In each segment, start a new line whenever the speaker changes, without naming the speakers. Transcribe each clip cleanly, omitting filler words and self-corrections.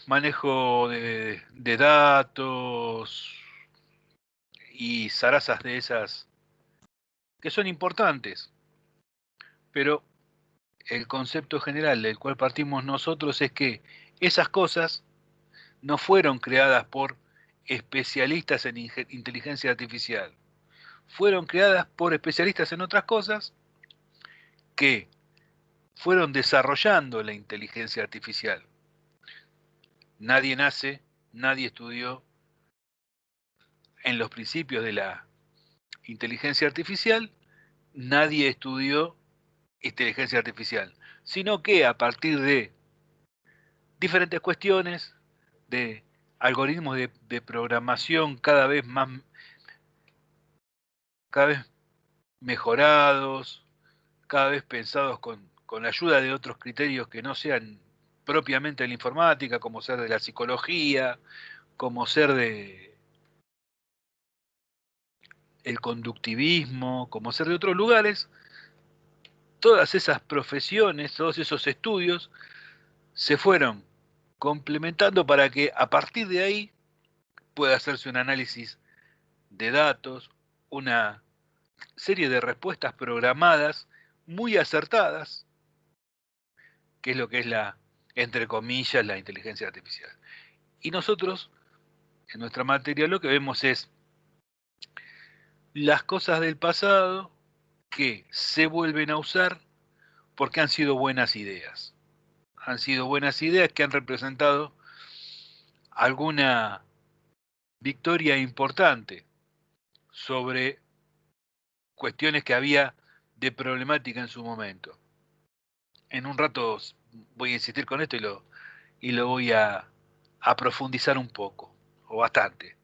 manejo de datos y zarazas de esas que son importantes, pero el concepto general del cual partimos nosotros es que esas cosas no fueron creadas por especialistas en inteligencia artificial, fueron creadas por especialistas en otras cosas que fueron desarrollando la inteligencia artificial. Nadie nace, nadie estudió en los principios de la inteligencia artificial, nadie estudió inteligencia artificial, sino que a partir de diferentes cuestiones, de algoritmos de programación cada vez mejorados, cada vez pensados con la ayuda de otros criterios que no sean propiamente de la informática, como ser de la psicología, como ser de el conductivismo, como ser de otros lugares, todas esas profesiones, todos esos estudios se fueron complementando para que a partir de ahí pueda hacerse un análisis de datos, una serie de respuestas programadas muy acertadas, que es lo que es entre comillas, la inteligencia artificial. Y nosotros, en nuestra materia, lo que vemos es las cosas del pasado que se vuelven a usar porque han sido buenas ideas. Han sido buenas ideas que han representado alguna victoria importante sobre cuestiones que había de problemática en su momento. En un rato voy a insistir con esto y lo voy a profundizar un poco, o bastante.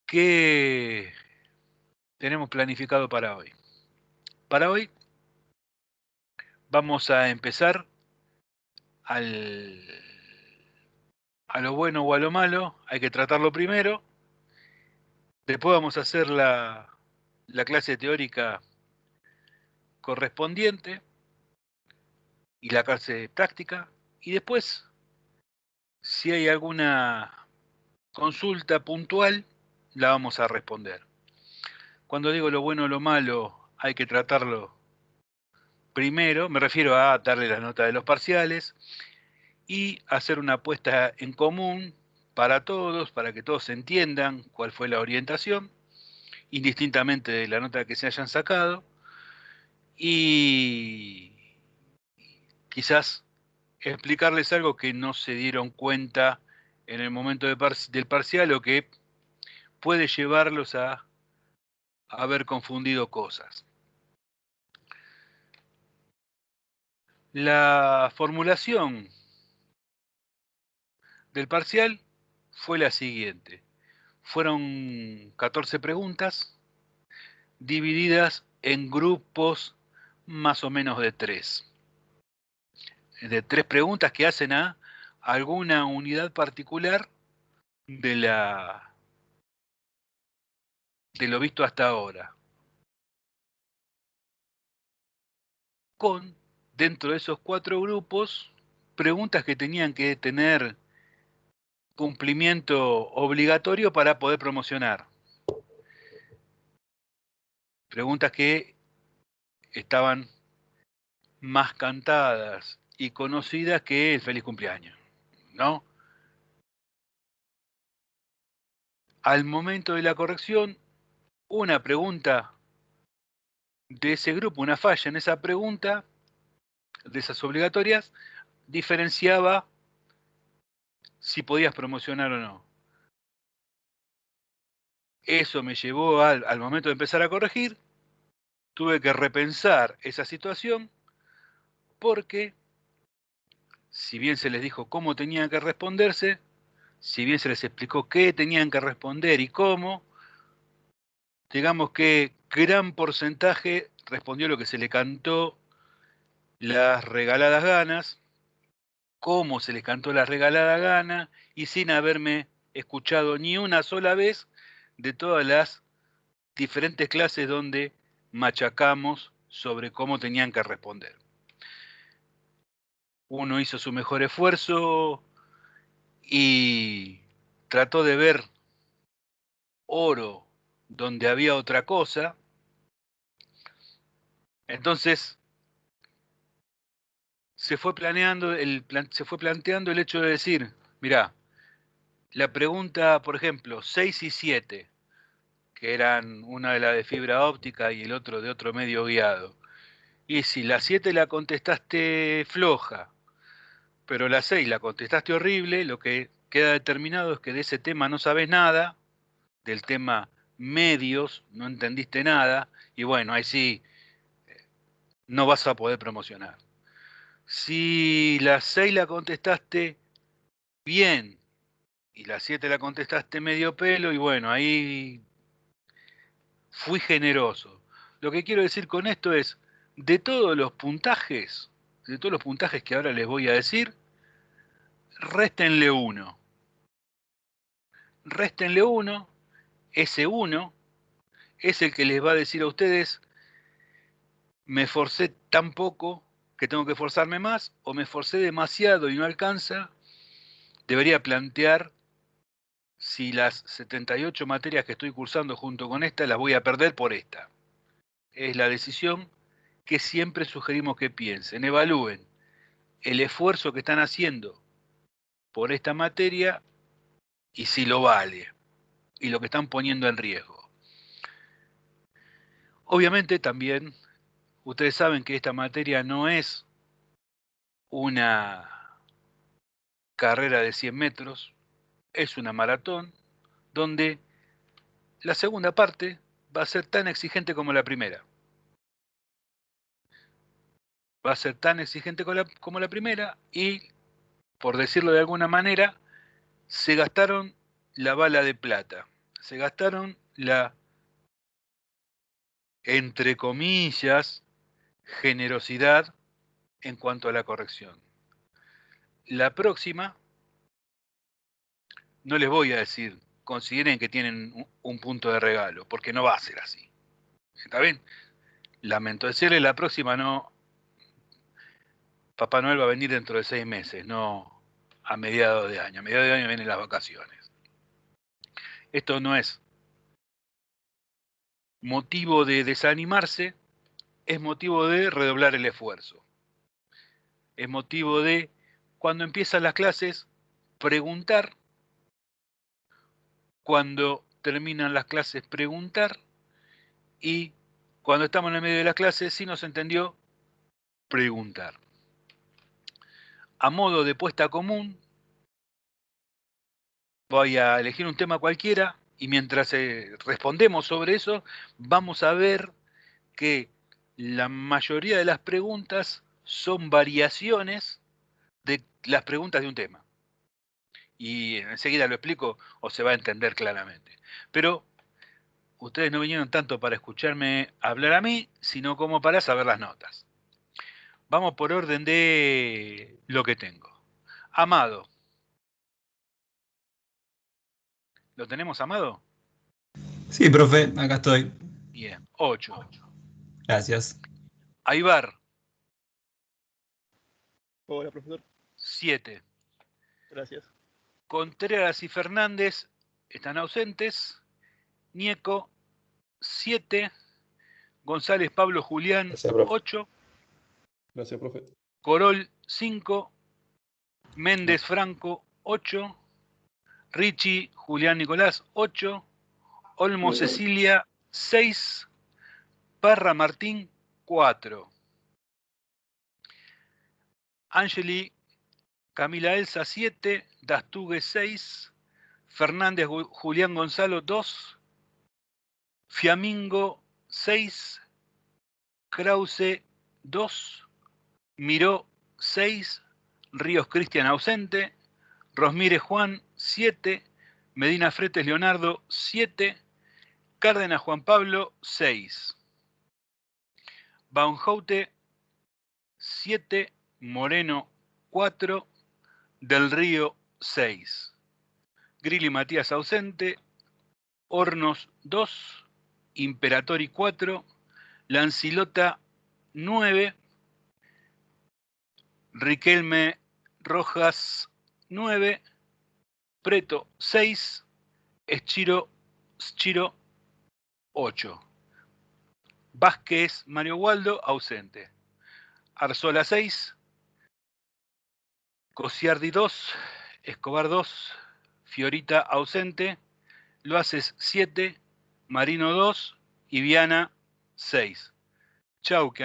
¿Qué tenemos planificado para hoy? Para hoy vamos a empezar al, a lo bueno o a lo malo, hay que tratarlo primero. Después vamos a hacer la clase teórica correspondiente y la clase práctica. Y después, si hay alguna consulta puntual, la vamos a responder. Cuando digo lo bueno o lo malo, hay que tratarlo primero. Me refiero a darle las notas de los parciales y hacer una apuesta en común para todos, para que todos entiendan cuál fue la orientación, indistintamente de la nota que se hayan sacado. Y quizás explicarles algo que no se dieron cuenta en el momento del parcial o que puede llevarlos a haber confundido cosas. La formulación del parcial fue la siguiente. Fueron 14 preguntas divididas en grupos más o menos de 3. De 3 preguntas que hacen a alguna unidad particular de lo visto hasta ahora. Con, dentro de esos 4 grupos, preguntas que tenían que tener cumplimiento obligatorio para poder promocionar. Preguntas que estaban más cantadas y conocidas que el feliz cumpleaños, ¿no? Al momento de la corrección, una pregunta de ese grupo, una falla en esa pregunta, de esas obligatorias, diferenciaba si podías promocionar o no. Eso me llevó al momento de empezar a corregir, tuve que repensar esa situación porque, si bien se les dijo cómo tenían que responderse, si bien se les explicó qué tenían que responder y cómo, digamos que gran porcentaje respondió lo que se le cantó las regaladas ganas, cómo se les cantó la regalada gana, y sin haberme escuchado ni una sola vez de todas las diferentes clases donde machacamos sobre cómo tenían que responder. Uno hizo su mejor esfuerzo y trató de ver oro donde había otra cosa. Entonces se fue planteando el hecho de decir, mirá, la pregunta, por ejemplo, 6 y 7, que eran una de la de fibra óptica y el otro de otro medio guiado. Y si la 7 la contestaste floja, pero la 6 la contestaste horrible, lo que queda determinado es que de ese tema no sabes nada, del tema medios no entendiste nada, y bueno, ahí sí no vas a poder promocionar. Si la 6 la contestaste bien y la 7 la contestaste medio pelo, y bueno, ahí fui generoso. Lo que quiero decir con esto es, de todos los puntajes que ahora les voy a decir, réstenle uno. Réstenle uno, ese uno es el que les va a decir a ustedes, me esforcé tan poco que tengo que esforzarme más, o me esforcé demasiado y no alcanza, debería plantear si las 78 materias que estoy cursando junto con esta las voy a perder por esta. Es la decisión que siempre sugerimos que piensen, evalúen el esfuerzo que están haciendo por esta materia y si lo vale, y lo que están poniendo en riesgo. Obviamente también ustedes saben que esta materia no es una carrera de 100 metros, es una maratón donde la segunda parte va a ser tan exigente como la primera. Va a ser tan exigente como la primera y, por decirlo de alguna manera, se gastaron la bala de plata. Se gastaron la, entre comillas, generosidad en cuanto a la corrección. La próxima, no les voy a decir, consideren que tienen un punto de regalo, porque no va a ser así. ¿Está bien? Lamento decirles, la próxima no. Papá Noel va a venir dentro de 6 meses, no a mediados de año. A mediados de año vienen las vacaciones. Esto no es motivo de desanimarse, es motivo de redoblar el esfuerzo. Es motivo de, cuando empiezan las clases, preguntar. Cuando terminan las clases, preguntar. Y cuando estamos en el medio de las clases, si no se entendió, preguntar. A modo de puesta común, voy a elegir un tema cualquiera y mientras respondemos sobre eso, vamos a ver que la mayoría de las preguntas son variaciones de las preguntas de un tema. Y enseguida lo explico o se va a entender claramente. Pero ustedes no vinieron tanto para escucharme hablar a mí, sino como para saber las notas. Vamos por orden de lo que tengo. Amado. ¿Lo tenemos, Amado?
Sí, profe, acá estoy.
Bien. 8.
Gracias.
Aibar.
Hola, profesor.
7.
Gracias.
Contreras y Fernández están ausentes. Nieco, 7. González Pablo Julián,
Gracias, profe.
8.
Gracias, profe.
Corol, 5. Méndez Franco, 8. Richie Julián Nicolás, 8. Olmo Cecilia, 6. Parra Martín, 4. Angeli Camila Elsa, 7. Dastugue, 6. Fernández Julián Gonzalo, 2. Fiamingo, 6. Krause, 2. Miró, 6. Ríos Cristian ausente. Rosmire Juan, 7. Medina Fretes Leonardo, 7. Cárdenas Juan Pablo, 6. Baunhoute, 7. Moreno, 4. Del Río, 6. Grilli Matías ausente. Hornos, 2. Imperatori, 4. Lancilota, 9. Riquelme Rojas 9, Preto 6, Schiro 8. Vázquez Mario Waldo ausente. Arzola 6, Cosiardi 2, Escobar 2, Fiorita ausente, Loaces 7, Marino 2 y Viana 6. Chauque,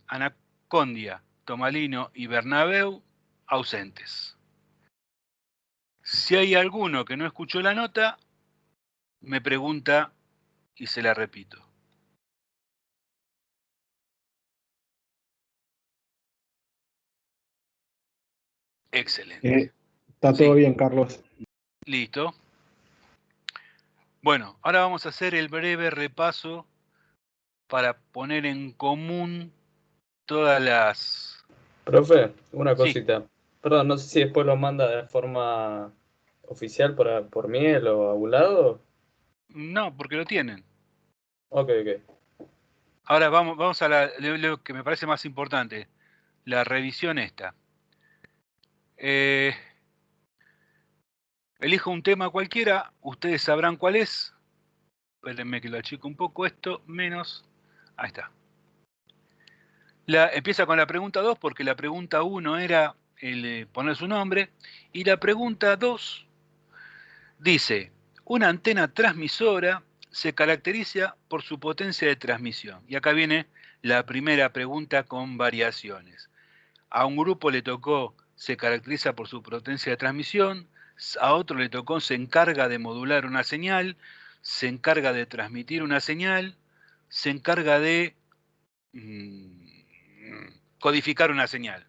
Anacondia, Tomalino y Bernabéu ausentes. Si hay alguno que no escuchó la nota, me pregunta y se la repito. Excelente.
Está todo
Sí.
bien, Carlos.
Listo. Bueno, ahora vamos a hacer el breve repaso para poner en común todas las...
Profe, una
Sí.
cosita. Perdón, no sé si después lo manda de forma oficial por mail o a un lado.
No, porque lo tienen.
Ok.
Ahora vamos a lo que me parece más importante, la revisión esta. Elijo un tema cualquiera, ustedes sabrán cuál es. Espérenme que lo achico un poco esto, menos... Ahí está. Empieza con la pregunta 2 porque la pregunta 1 era poner su nombre y la pregunta 2 dice, una antena transmisora se caracteriza por su potencia de transmisión. Y acá viene la primera pregunta con variaciones. A un grupo le tocó, se caracteriza por su potencia de transmisión, a otro le tocó, se encarga de modular una señal, se encarga de transmitir una señal, se encarga de codificar una señal.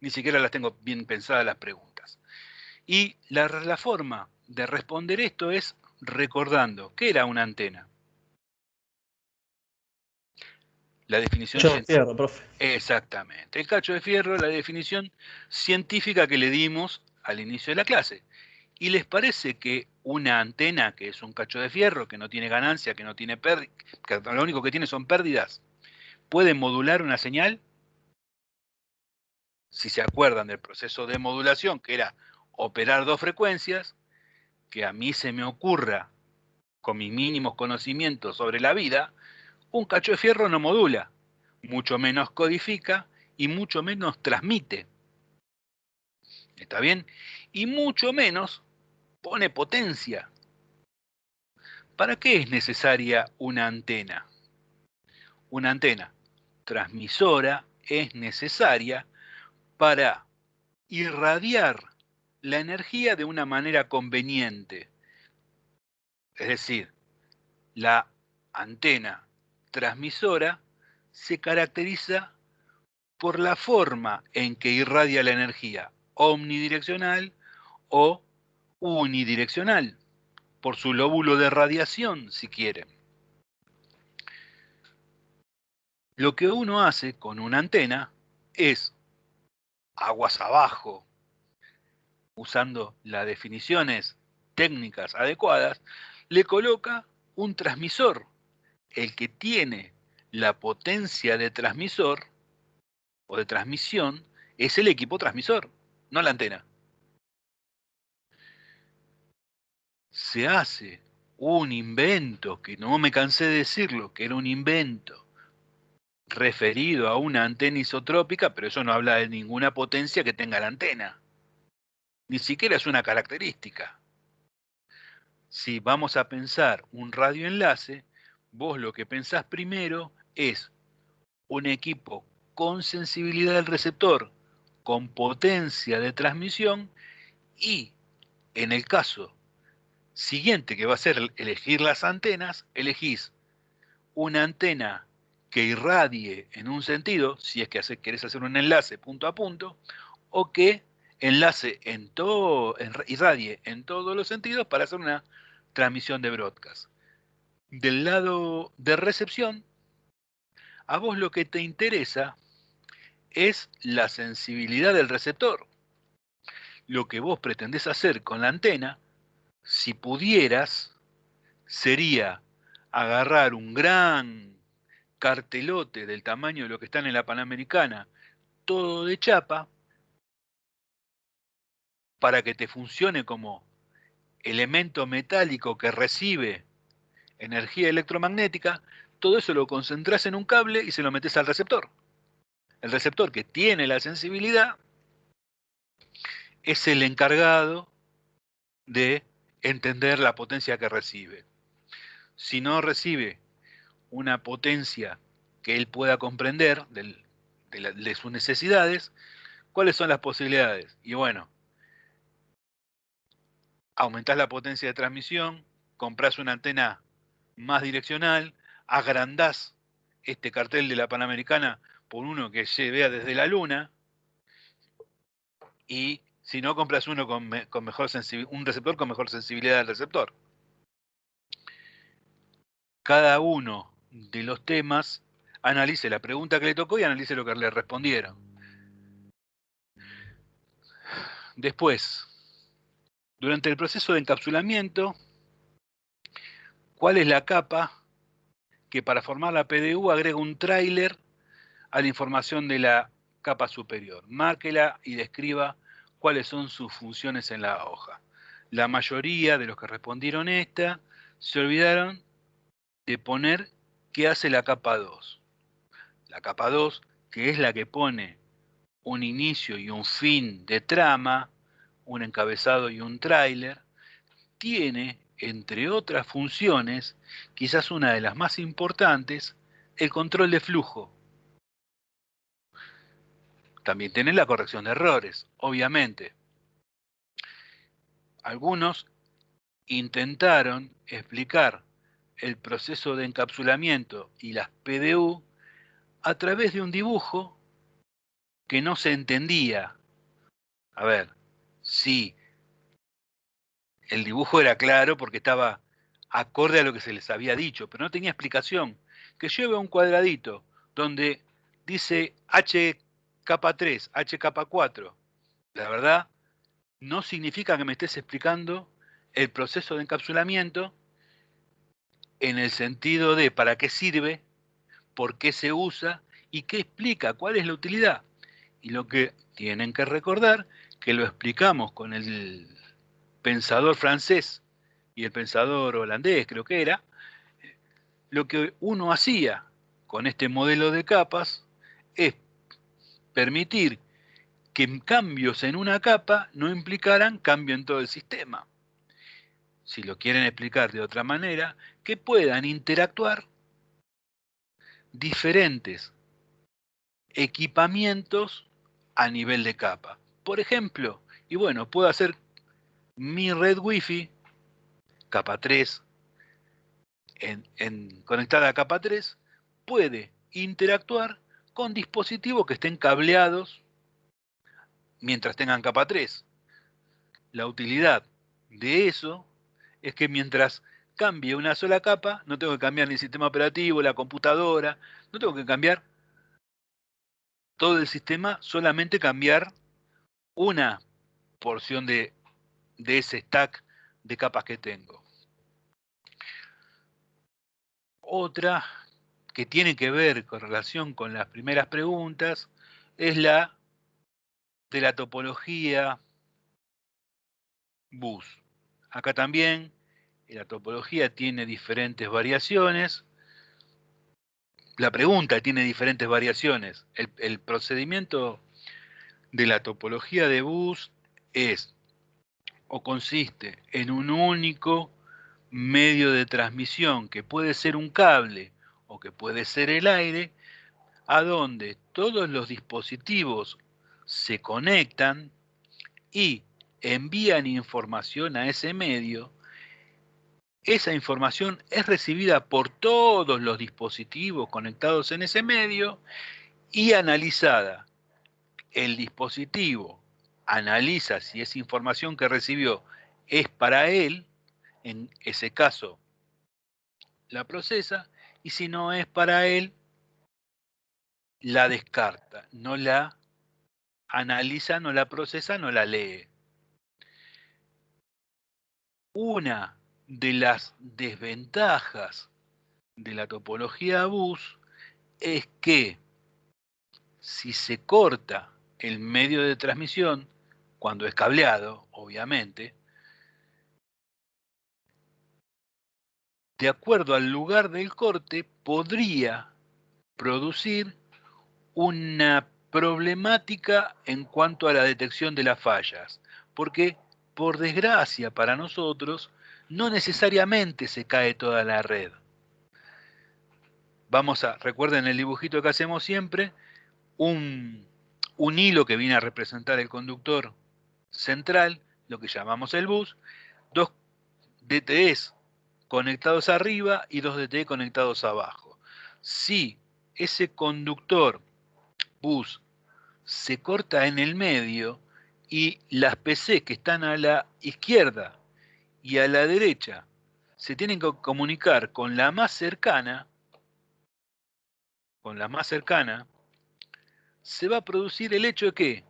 Ni siquiera las tengo bien pensadas las preguntas. Y la forma de responder esto es recordando qué era una antena. La definición
Cacho de fierro, profe.
Exactamente. El cacho de fierro, la definición científica que le dimos al inicio de la clase. ¿Y les parece que una antena, que es un cacho de fierro, que no tiene ganancia, que no tiene pérdida, que lo único que tiene son pérdidas, puede modular una señal? Si se acuerdan del proceso de modulación, que era operar dos frecuencias, que a mí se me ocurra, con mis mínimos conocimientos sobre la vida, un cacho de fierro no modula, mucho menos codifica y mucho menos transmite. ¿Está bien? Y mucho menos pone potencia. ¿Para qué es necesaria una antena? Una antena transmisora es necesaria para irradiar la energía de una manera conveniente. Es decir, la antena transmisora se caracteriza por la forma en que irradia la energía, omnidireccional o unidireccional, por su lóbulo de radiación, si quieren. Lo que uno hace con una antena es, aguas abajo, usando las definiciones técnicas adecuadas, le coloca un transmisor. El que tiene la potencia de transmisor o de transmisión es el equipo transmisor, no la antena. Se hace un invento, que no me cansé de decirlo, que era un invento referido a una antena isotrópica, pero eso no habla de ninguna potencia que tenga la antena. Ni siquiera es una característica. Si vamos a pensar un radioenlace, vos lo que pensás primero es un equipo con sensibilidad del receptor, con potencia de transmisión y, en el caso siguiente que va a ser elegir las antenas, elegís una antena que irradie en un sentido, si es que querés hacer un enlace punto a punto, o que enlace irradie en todos los sentidos para hacer una transmisión de broadcast. Del lado de recepción, a vos lo que te interesa es la sensibilidad del receptor. Lo que vos pretendés hacer con la antena, si pudieras, sería agarrar un gran cartelote del tamaño de lo que están en la Panamericana todo de chapa para que te funcione como elemento metálico que recibe energía electromagnética, todo eso lo concentras en un cable y se lo metes al receptor. El receptor, que tiene la sensibilidad, es el encargado de entender la potencia que recibe. Si no recibe una potencia que él pueda comprender de sus necesidades, ¿cuáles son las posibilidades? Y bueno, aumentás la potencia de transmisión, comprás una antena más direccional, agrandás este cartel de la Panamericana por uno que se vea desde la Luna, y si no, compras uno con mejor un receptor con mejor sensibilidad del receptor. Cada uno de los temas analice la pregunta que le tocó y analice lo que le respondieron. Después, durante el proceso de encapsulamiento, ¿cuál es la capa que para formar la PDU agrega un tráiler a la información de la capa superior? Márquela y describa cuáles son sus funciones en la hoja. La mayoría de los que respondieron esta se olvidaron de poner qué hace la capa 2. La capa 2, que es la que pone un inicio y un fin de trama, un encabezado y un tráiler, tiene, entre otras funciones, quizás una de las más importantes, el control de flujo. También tiene la corrección de errores, obviamente. Algunos intentaron explicar el proceso de encapsulamiento y las PDU a través de un dibujo que no se entendía. A ver, sí, el dibujo era claro porque estaba acorde a lo que se les había dicho, pero no tenía explicación. Que lleve un cuadradito donde dice H capa 3, H capa 4. La verdad, no significa que me estés explicando el proceso de encapsulamiento en el sentido de para qué sirve, por qué se usa y qué explica, cuál es la utilidad. Y lo que tienen que recordar, que lo explicamos con el pensador francés y el pensador holandés, creo que era, lo que uno hacía con este modelo de capas es permitir que cambios en una capa no implicaran cambio en todo el sistema. Si lo quieren explicar de otra manera, que puedan interactuar diferentes equipamientos a nivel de capa. Por ejemplo, y bueno, puedo hacer mi red Wi-Fi, capa 3, conectada a capa 3, puede interactuar con dispositivos que estén cableados mientras tengan capa 3. La utilidad de eso es que mientras cambie una sola capa, no tengo que cambiar ni el sistema operativo, la computadora, no tengo que cambiar todo el sistema, solamente cambiar una porción de ese stack de capas que tengo. Otra que tiene que ver con relación con las primeras preguntas es la de la topología bus. Acá también la topología tiene diferentes variaciones. La pregunta tiene diferentes variaciones. El procedimiento de la topología de bus es o consiste en un único medio de transmisión que puede ser un cable o que puede ser el aire, a donde todos los dispositivos se conectan y envían información a ese medio. Esa información es recibida por todos los dispositivos conectados en ese medio y analizada. El dispositivo analiza si esa información que recibió es para él, en ese caso la procesa, y si no es para él, la descarta, no la analiza, no la procesa, no la lee. Una de las desventajas de la topología bus es que Si se corta el medio de transmisión, cuando es cableado, obviamente, de acuerdo al lugar del corte, podría producir una problemática en cuanto a la detección de las fallas, porque, por desgracia para nosotros, no necesariamente se cae toda la red. Recuerden el dibujito que hacemos siempre, un hilo que viene a representar el conductor central, lo que llamamos el bus, dos DTEs conectados arriba y dos DTE conectados abajo. Si ese conductor bus se corta en el medio y las PC que están a la izquierda y a la derecha se tienen que comunicar con la más cercana, se va a producir el hecho de que,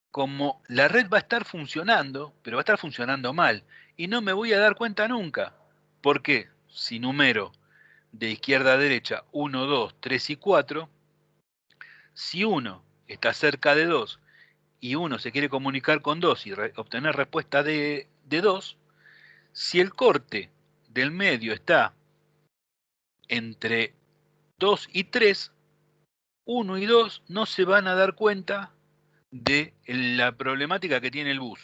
como la red va a estar funcionando, pero va a estar funcionando mal, y no me voy a dar cuenta nunca, porque si numero de izquierda a derecha 1, 2, 3 y 4, si uno está cerca de 2 y uno se quiere comunicar con 2 y obtener respuesta de 2, si el corte del medio está entre 2 y 3, 1 y 2 no se van a dar cuenta de la problemática que tiene el bus.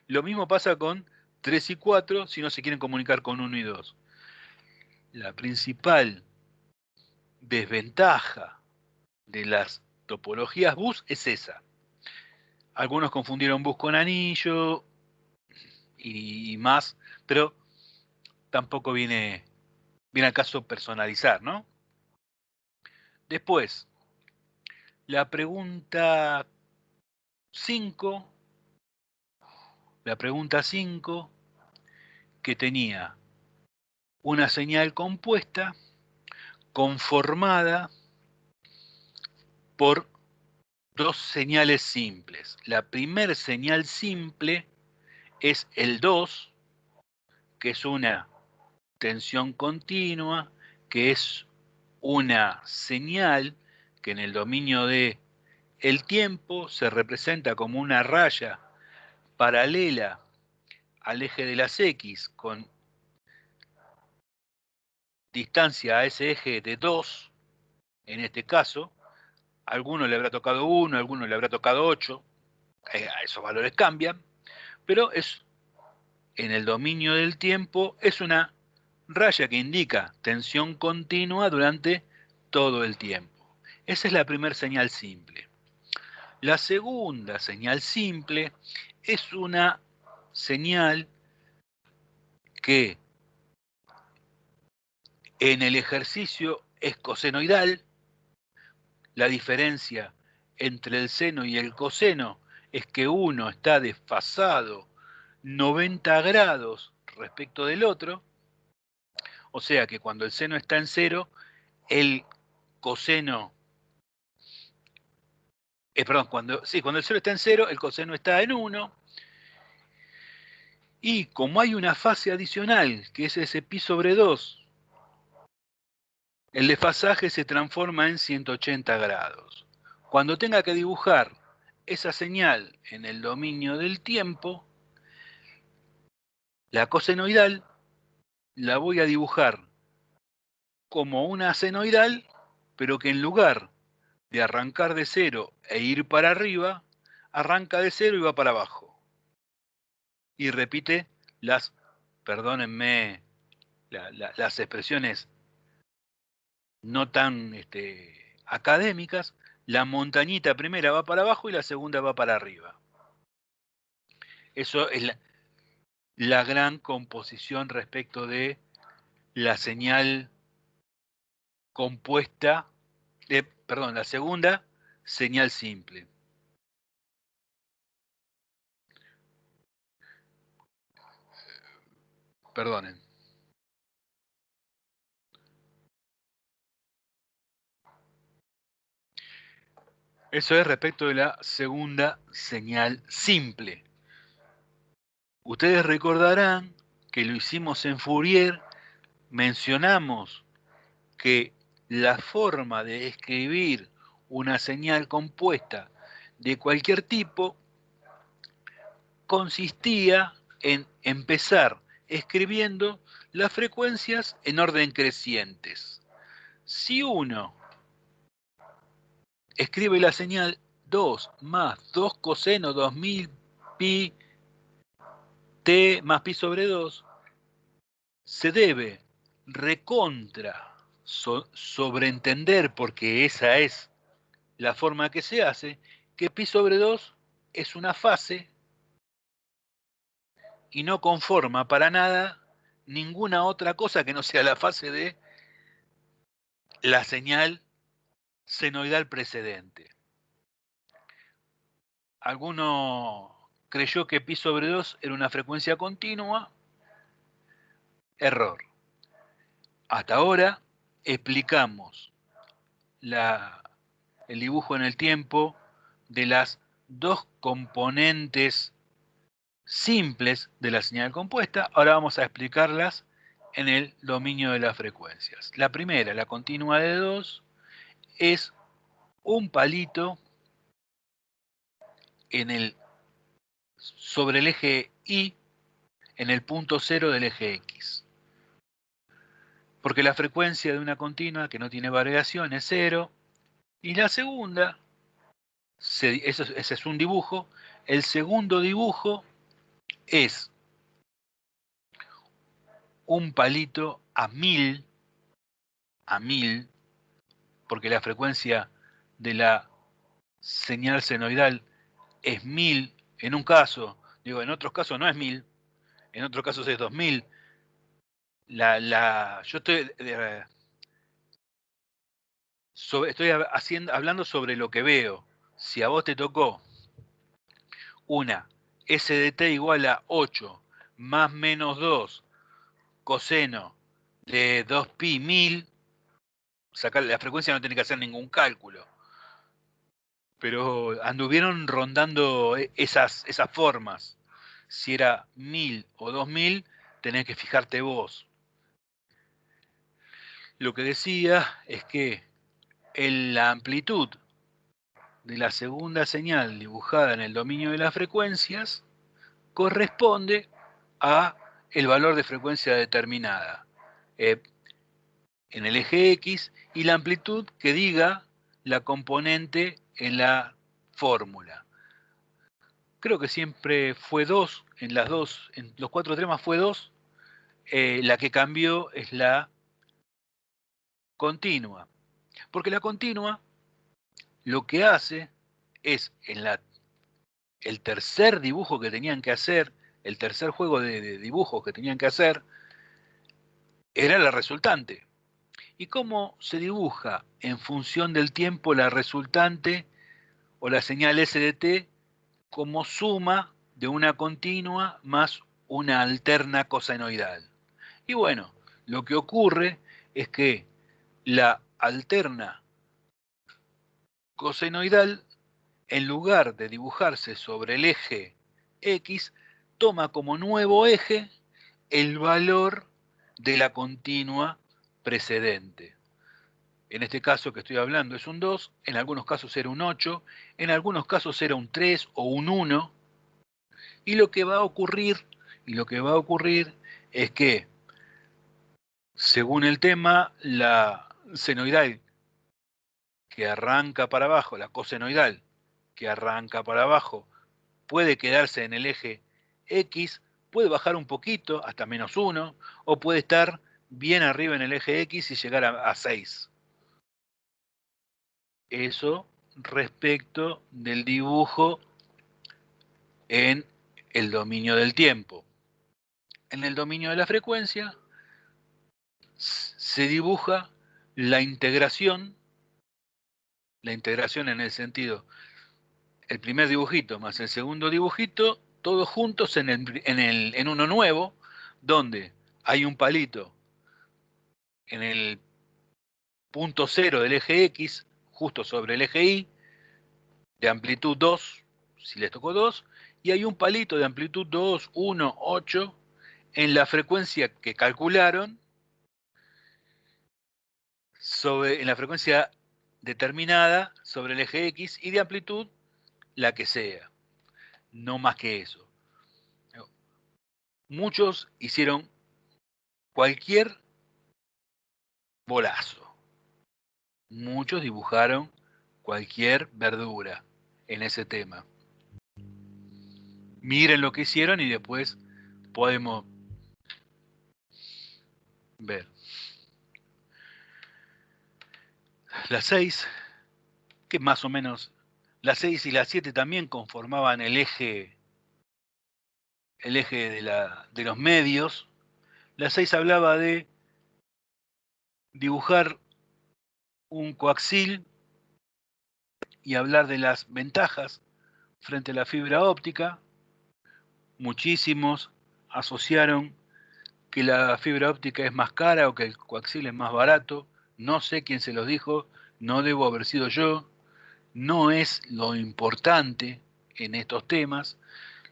Lo mismo pasa con 3 y 4 si no se quieren comunicar con 1 y 2. La principal desventaja de las topologías bus es esa. Algunos confundieron bus con anillo y más, pero tampoco viene al caso personalizar, ¿no? Después, la pregunta 5, que tenía una señal compuesta conformada por dos señales simples. La primera señal simple es el 2, que es una tensión continua, que es una señal que en el dominio de el tiempo se representa como una raya paralela al eje de las X con distancia a ese eje de 2, en este caso. A alguno le habrá tocado 1, a alguno le habrá tocado 8, esos valores cambian, pero en el dominio del tiempo es una raya que indica tensión continua durante todo el tiempo. Esa es la primera señal simple. La segunda señal simple es una señal que en el ejercicio es cosenoidal. La diferencia entre el seno y el coseno es que uno está desfasado 90 grados respecto del otro, o sea que cuando el seno está en 0, el coseno, cuando el seno está en 0, el coseno está en 1, y como hay una fase adicional, que es ese pi sobre 2, el desfasaje se transforma en 180 grados. Cuando tenga que dibujar esa señal en el dominio del tiempo, la cosenoidal la voy a dibujar como una senoidal, pero que en lugar de arrancar de 0 e ir para arriba, arranca de 0 y va para abajo. Y repite perdónenme las expresiones no tan académicas, la montañita primera va para abajo y la segunda va para arriba. Eso es la gran composición respecto de la señal compuesta, la segunda señal simple. Perdonen. Eso es respecto de la segunda señal simple. Ustedes recordarán que lo hicimos en Fourier, mencionamos que la forma de escribir una señal compuesta de cualquier tipo consistía en empezar escribiendo las frecuencias en orden crecientes. Si uno escribe la señal 2 más 2 coseno 2000 pi t más pi sobre 2, se debe sobreentender, porque esa es la forma que se hace, que pi sobre 2 es una fase y no conforma para nada ninguna otra cosa que no sea la fase de la señal senoidal precedente. Alguno creyó que pi sobre 2 era una frecuencia continua. Error. Hasta ahora explicamos el dibujo en el tiempo de las dos componentes simples de la señal compuesta. Ahora vamos a explicarlas en el dominio de las frecuencias. La primera, la continua de 2, es un palito sobre el eje Y en el punto 0 del eje X. Porque la frecuencia de una continua que no tiene variación es 0. Y la segunda, ese es un dibujo. El segundo dibujo es un palito a 1000, porque la frecuencia de la señal senoidal es 1000 en un caso, en otros casos no es 1000, en otros casos es 2000. Yo estoy hablando sobre lo que veo. Si a vos te tocó una SDT igual a 8 más menos 2 coseno de 2pi 1000, sacar la frecuencia no tiene que hacer ningún cálculo. Pero anduvieron rondando esas formas. Si era 1000 o 2000, tenés que fijarte vos. Lo que decía es que la amplitud de la segunda señal dibujada en el dominio de las frecuencias corresponde a el valor de frecuencia determinada en el eje X, y la amplitud que diga la componente en la fórmula. Creo que siempre fue 2, en los 4 temas fue 2, la que cambió es la continua. Porque la continua lo que hace es, el tercer dibujo que tenían que hacer, el tercer juego de dibujos que tenían que hacer, era la resultante. ¿Y cómo se dibuja en función del tiempo la resultante o la señal SDT? Como suma de una continua más una alterna cosenoidal. Y bueno, lo que ocurre es que la alterna cosenoidal, en lugar de dibujarse sobre el eje X, toma como nuevo eje el valor de la continua precedente. En este caso que estoy hablando es un 2, en algunos casos era un 8, en algunos casos era un 3 o un 1. Y lo que va a ocurrir es que, según el tema, la senoidal que arranca para abajo, la cosenoidal que arranca para abajo, puede quedarse en el eje X, puede bajar un poquito hasta -1, o puede estar bien arriba en el eje X y llegar a 6. Eso respecto del dibujo en el dominio del tiempo. En el dominio de la frecuencia se dibuja la integración en el sentido, el primer dibujito más el segundo dibujito, todos juntos en uno nuevo, donde hay un palito en el punto 0 del eje X, justo sobre el eje Y, de amplitud 2, si les tocó 2, y hay un palito de amplitud 2, 1, 8, en la frecuencia que calcularon, en la frecuencia determinada sobre el eje X y de amplitud la que sea. No más que eso. Muchos hicieron cualquier bolazo. Muchos dibujaron cualquier verdura en ese tema. Miren lo que hicieron y después podemos ver. Las 6, que más o menos, las 6 y las 7 también conformaban el eje de los medios. La 6 hablaba de dibujar un coaxil y hablar de las ventajas frente a la fibra óptica. Muchísimos asociaron que la fibra óptica es más cara o que el coaxil es más barato. No sé quién se los dijo, no debo haber sido yo. No es lo importante en estos temas.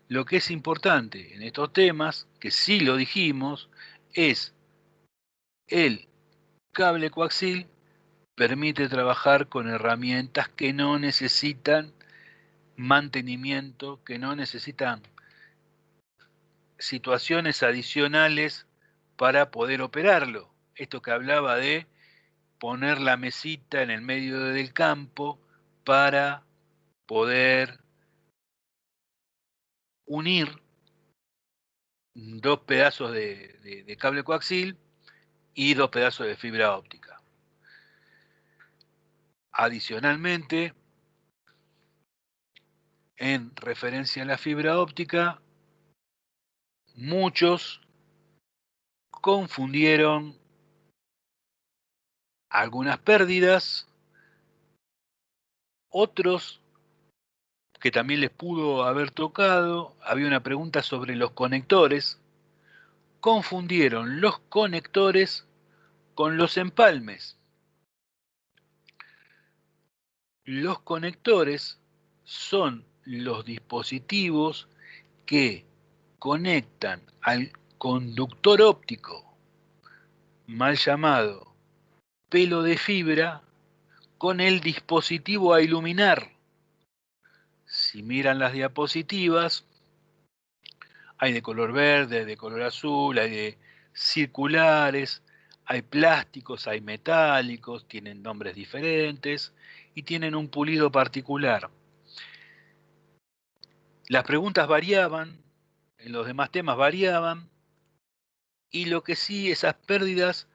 Lo que es importante en estos temas, que sí lo dijimos, es el cable coaxil permite trabajar con herramientas que no necesitan mantenimiento, que no necesitan situaciones adicionales para poder operarlo. Esto que hablaba de poner la mesita en el medio del campo para poder unir dos pedazos de cable coaxil y dos pedazos de fibra óptica. Adicionalmente, en referencia a la fibra óptica, muchos confundieron algunas pérdidas, otros que también les pudo haber tocado, había una pregunta sobre los conectores, confundieron los conectores con los empalmes. Los conectores son los dispositivos que conectan al conductor óptico, mal llamado pelo de fibra, con el dispositivo a iluminar. Si miran las diapositivas, hay de color verde, de color azul, hay de circulares, hay plásticos, hay metálicos, tienen nombres diferentes y tienen un pulido particular. Las preguntas variaban, en los demás temas variaban, y lo que sí, esas pérdidas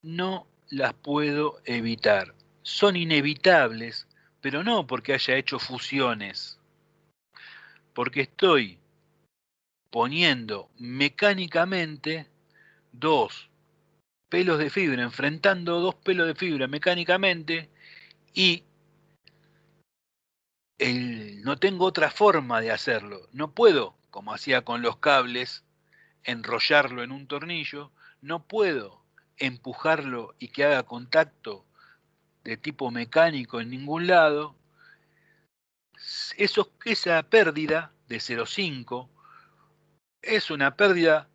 no las puedo evitar. Son inevitables, pero no porque haya hecho fusiones, porque estoy poniendo mecánicamente dos pelos de fibra, enfrentando dos pelos de fibra mecánicamente, y no tengo otra forma de hacerlo. No puedo, como hacía con los cables, enrollarlo en un tornillo, no puedo empujarlo y que haga contacto de tipo mecánico en ningún lado. Esa pérdida de 0,5 es una pérdida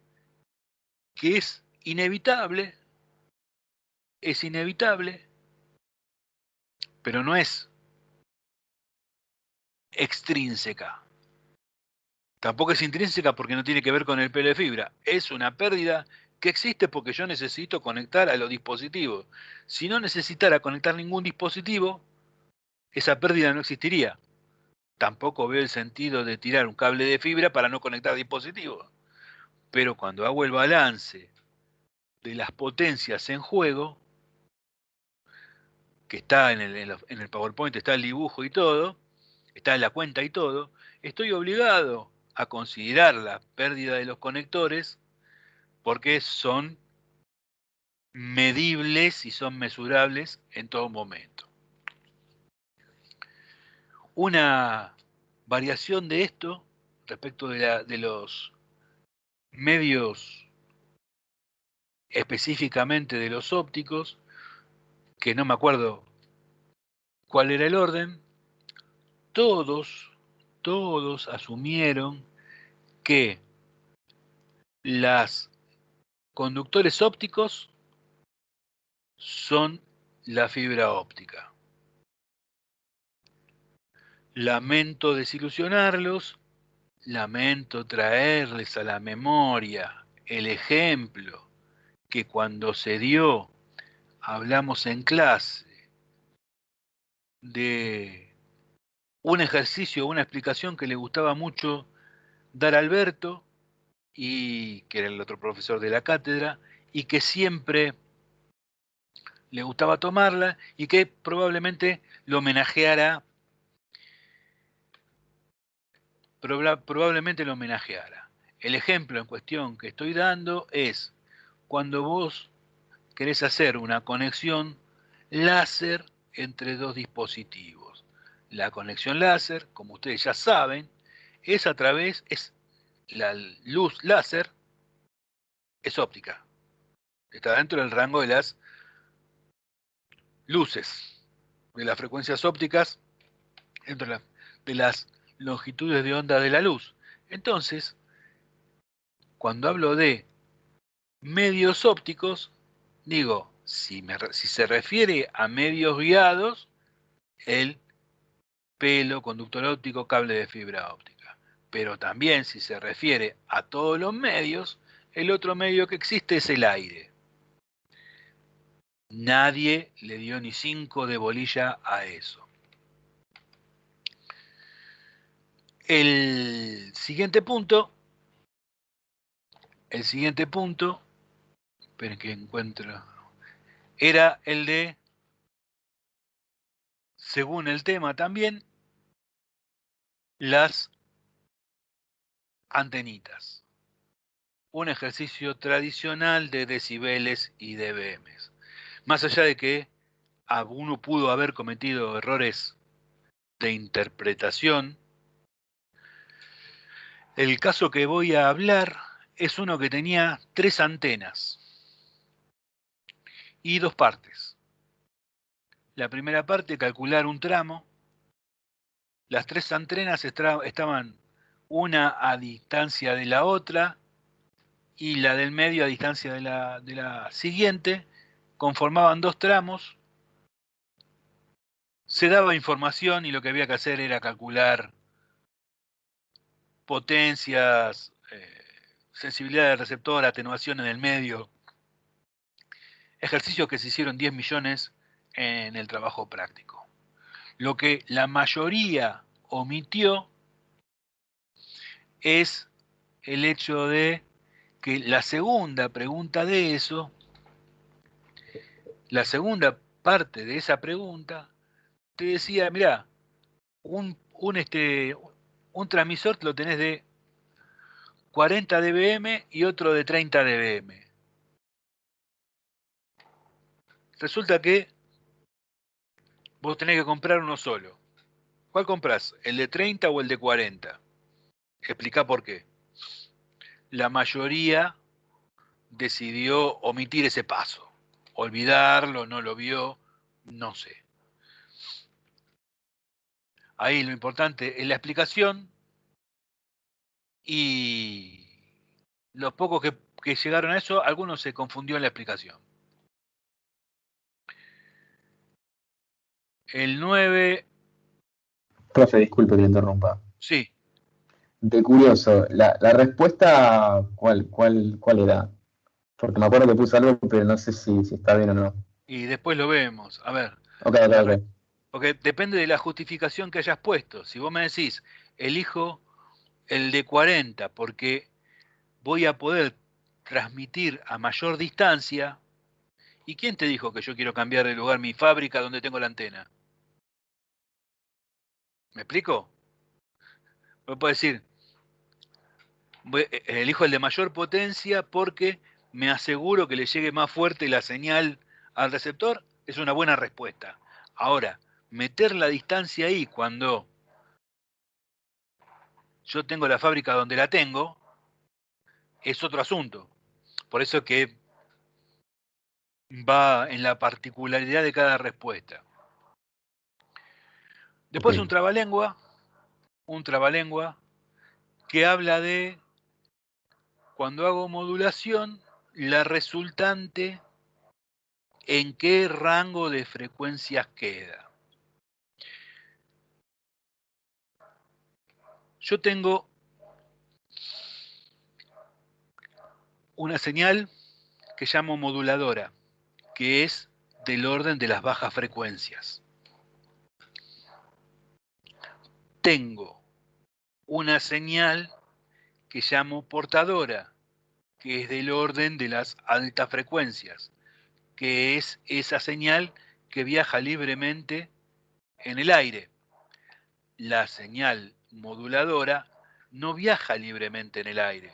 que es inevitable, pero no es extrínseca. Tampoco es intrínseca porque no tiene que ver con el pelo de fibra. Es una pérdida que existe porque yo necesito conectar a los dispositivos. Si no necesitara conectar ningún dispositivo, esa pérdida no existiría. Tampoco veo el sentido de tirar un cable de fibra para no conectar dispositivos. Pero cuando hago el balance de las potencias en juego, que está en el PowerPoint, está el dibujo y todo, está en la cuenta y todo, estoy obligado a considerar la pérdida de los conectores porque son medibles y son mesurables en todo momento. Una variación de esto respecto de los medios, específicamente de los ópticos, que no me acuerdo cuál era el orden, todos asumieron que los conductores ópticos son la fibra óptica. Lamento desilusionarlos, lamento traerles a la memoria el ejemplo que cuando se dio, hablamos en clase, de un ejercicio, una explicación que le gustaba mucho dar a Alberto, y que era el otro profesor de la cátedra, y que siempre le gustaba tomarla, y que probablemente lo homenajeara, El ejemplo en cuestión que estoy dando es cuando vos querés hacer una conexión láser entre dos dispositivos. La conexión láser, como ustedes ya saben, es la luz láser, es óptica. Está dentro del rango de las luces, de las frecuencias ópticas, dentro de las longitudes de onda de la luz. Entonces, cuando hablo de medios ópticos, digo, si se refiere a medios guiados, el pelo, conductor óptico, cable de fibra óptica. Pero también si se refiere a todos los medios, el otro medio que existe es el aire. Nadie le dio ni 5 de bolilla a eso. El siguiente punto, esperen que encuentro, era el de, según el tema también, las antenitas. Un ejercicio tradicional de decibeles y dBms. Más allá de que alguno pudo haber cometido errores de interpretación, el caso que voy a hablar es uno que tenía 3 antenas y 2 partes. La primera parte, calcular un tramo. Las 3 antenas estaban una a distancia de la otra y la del medio a distancia de la siguiente. Conformaban 2 tramos. Se daba información y lo que había que hacer era calcular potencias, sensibilidad del receptor, atenuación en el medio. Ejercicios que se hicieron 10 millones en el trabajo práctico. Lo que la mayoría omitió es el hecho de que la segunda pregunta de eso, la segunda parte de esa pregunta, te decía, mirá, un transmisor lo tenés de 40 dBm y otro de 30 dBm. Resulta que vos tenés que comprar uno solo. ¿Cuál comprás? ¿El de 30 o el de 40? Explicá por qué. La mayoría decidió omitir ese paso. Olvidarlo, no lo vio, no sé. Ahí lo importante es la explicación y los pocos que llegaron a eso, algunos se confundió en la explicación. El 9...
Profe, disculpe que le interrumpa.
Sí.
De curioso, la respuesta, ¿cuál era? Porque me acuerdo que puse algo, pero no sé si está bien o no.
Y después lo vemos. A ver.
Ok.
Porque depende de la justificación que hayas puesto. Si vos me decís, elijo el de 40 porque voy a poder transmitir a mayor distancia. ¿Y quién te dijo que yo quiero cambiar de lugar mi fábrica donde tengo la antena? ¿Me explico? Vos podés decir, elijo el de mayor potencia porque me aseguro que le llegue más fuerte la señal al receptor. Es una buena respuesta. Ahora, meter la distancia ahí cuando yo tengo la fábrica donde la tengo es otro asunto. Por eso que va en la particularidad de cada respuesta. Después
Ok.
un trabalengua que habla de cuando hago modulación, la resultante en qué rango de frecuencias queda. Yo tengo una señal que llamo moduladora, que es del orden de las bajas frecuencias. Tengo una señal que llamo portadora, que es del orden de las altas frecuencias, que es esa señal que viaja libremente en el aire. La señal moduladora no viaja libremente en el aire,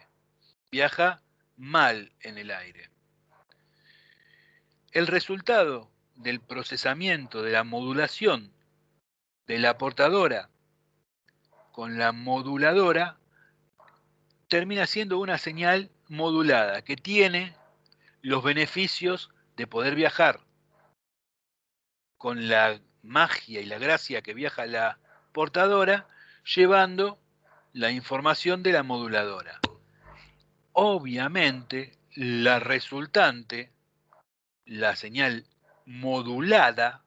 viaja mal en el aire. El resultado del procesamiento de la modulación de la portadora con la moduladora termina siendo una señal modulada que tiene los beneficios de poder viajar con la magia y la gracia que viaja la portadora, llevando la información de la moduladora. Obviamente, la resultante, la señal modulada,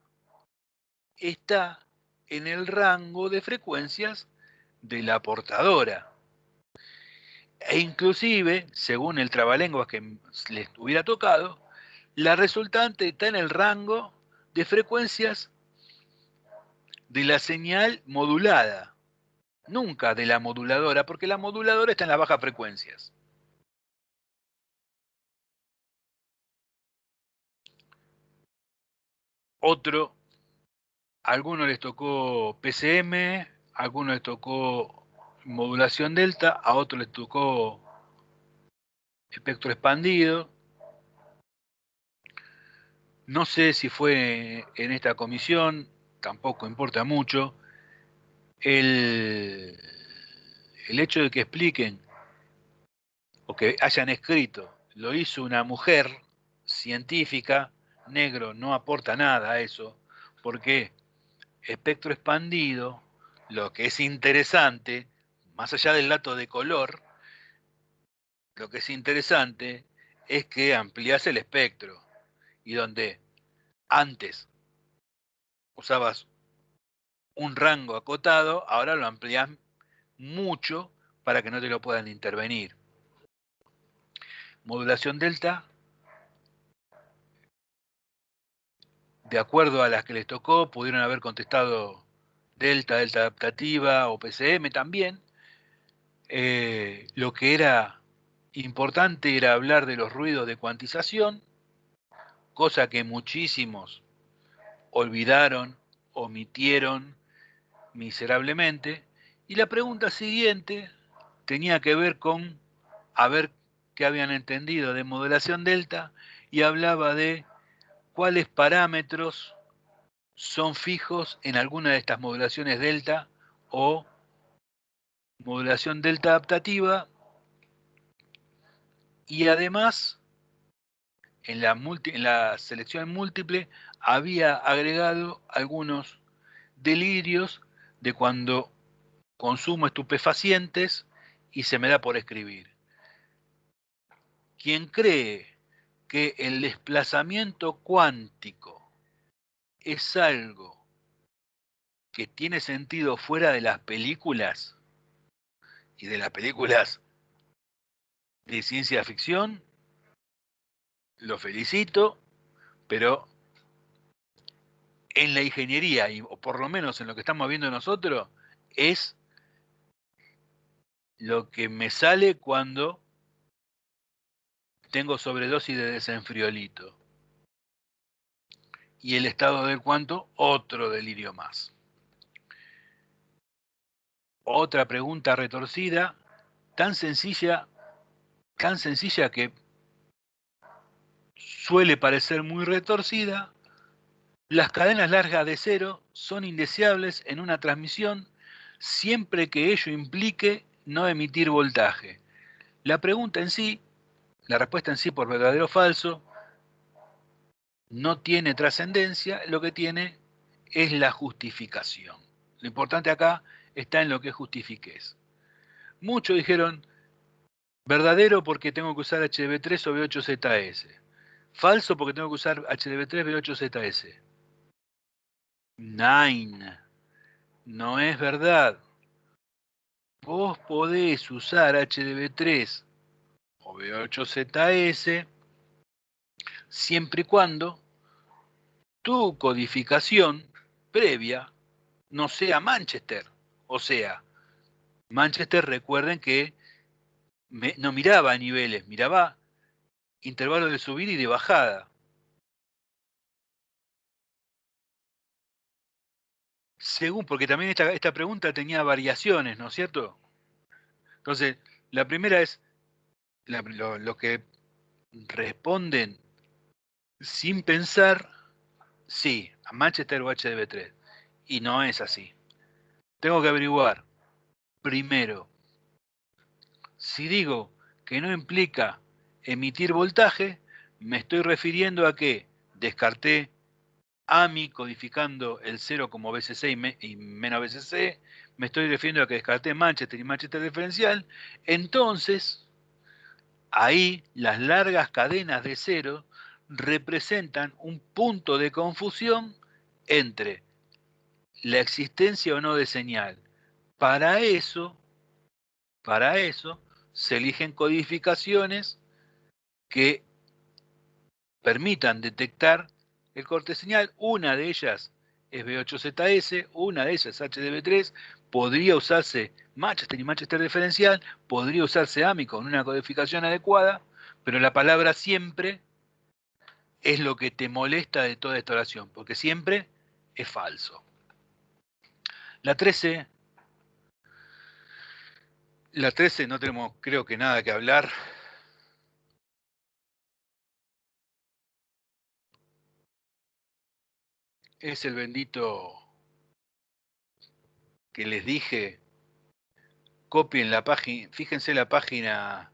está en el rango de frecuencias de la portadora. E inclusive, según el trabalenguas que les hubiera tocado, la resultante está en el rango de frecuencias de la señal modulada, nunca de la moduladora, porque la moduladora está en las bajas frecuencias. Otro, a algunos les tocó PCM, a algunos les tocó modulación delta, a otros les tocó espectro expandido. No sé si fue en esta comisión, tampoco importa mucho. El hecho de que expliquen o que hayan escrito, lo hizo una mujer científica, negro, no aporta nada a eso, porque espectro expandido, lo que es interesante, más allá del dato de color, lo que es interesante es que amplias el espectro, y donde antes usabas un rango acotado, ahora lo amplias mucho para que no te lo puedan intervenir. Modulación delta, de acuerdo a las que les tocó, pudieron haber contestado delta, delta adaptativa o PCM también. Lo que era importante era hablar de los ruidos de cuantización, cosa que muchísimos olvidaron, omitieron miserablemente. Y la pregunta siguiente tenía que ver con a ver qué habían entendido de modulación delta y hablaba de cuáles parámetros son fijos en alguna de estas modulaciones delta o modulación delta adaptativa, y además en la selección múltiple había agregado algunos delirios de cuando consumo estupefacientes y se me da por escribir. Quien cree que el desplazamiento cuántico es algo que tiene sentido fuera de las películas y de las películas de ciencia ficción, lo felicito, pero en la ingeniería, o por lo menos en lo que estamos viendo nosotros, es lo que me sale cuando tengo sobredosis de desenfriolito. Y el estado del cuanto, otro delirio más. Otra pregunta retorcida, tan sencilla que suele parecer muy retorcida. Las cadenas largas de cero son indeseables en una transmisión siempre que ello implique no emitir voltaje. La pregunta en sí, la respuesta en sí por verdadero o falso, no tiene trascendencia, lo que tiene es la justificación. Lo importante acá está en lo que justifiques. Muchos dijeron, verdadero porque tengo que usar HDB3 o B8ZS. Falso porque tengo que usar HDB3 B8ZS. Nine. No es verdad. vos podés usar HDB3 o B8ZS siempre y cuando tu codificación previa no sea Manchester. O sea, Manchester, recuerden que no miraba niveles, miraba intervalos de subida y de bajada. Según, porque también esta pregunta tenía variaciones, ¿no es cierto? Entonces, la primera es, lo que responden sin pensar, sí, a Manchester o HDB3. Y no es así. Tengo que averiguar, primero, si digo que no implica emitir voltaje, me estoy refiriendo a que descarté AMI codificando el 0 como BCC y menos BCC, me estoy refiriendo a que descarté Manchester y Manchester diferencial, entonces ahí las largas cadenas de 0 representan un punto de confusión entre la existencia o no de señal. Para eso se eligen codificaciones que permitan detectar el corte de señal. Una de ellas es B8ZS, una de ellas es HDB3, podría usarse Manchester y Manchester diferencial, podría usarse AMI con una codificación adecuada, pero la palabra siempre es lo que te molesta de toda esta oración, porque siempre es falso. La 13 no tenemos, creo que, nada que hablar. Es el bendito que les dije, copien la página, fíjense la página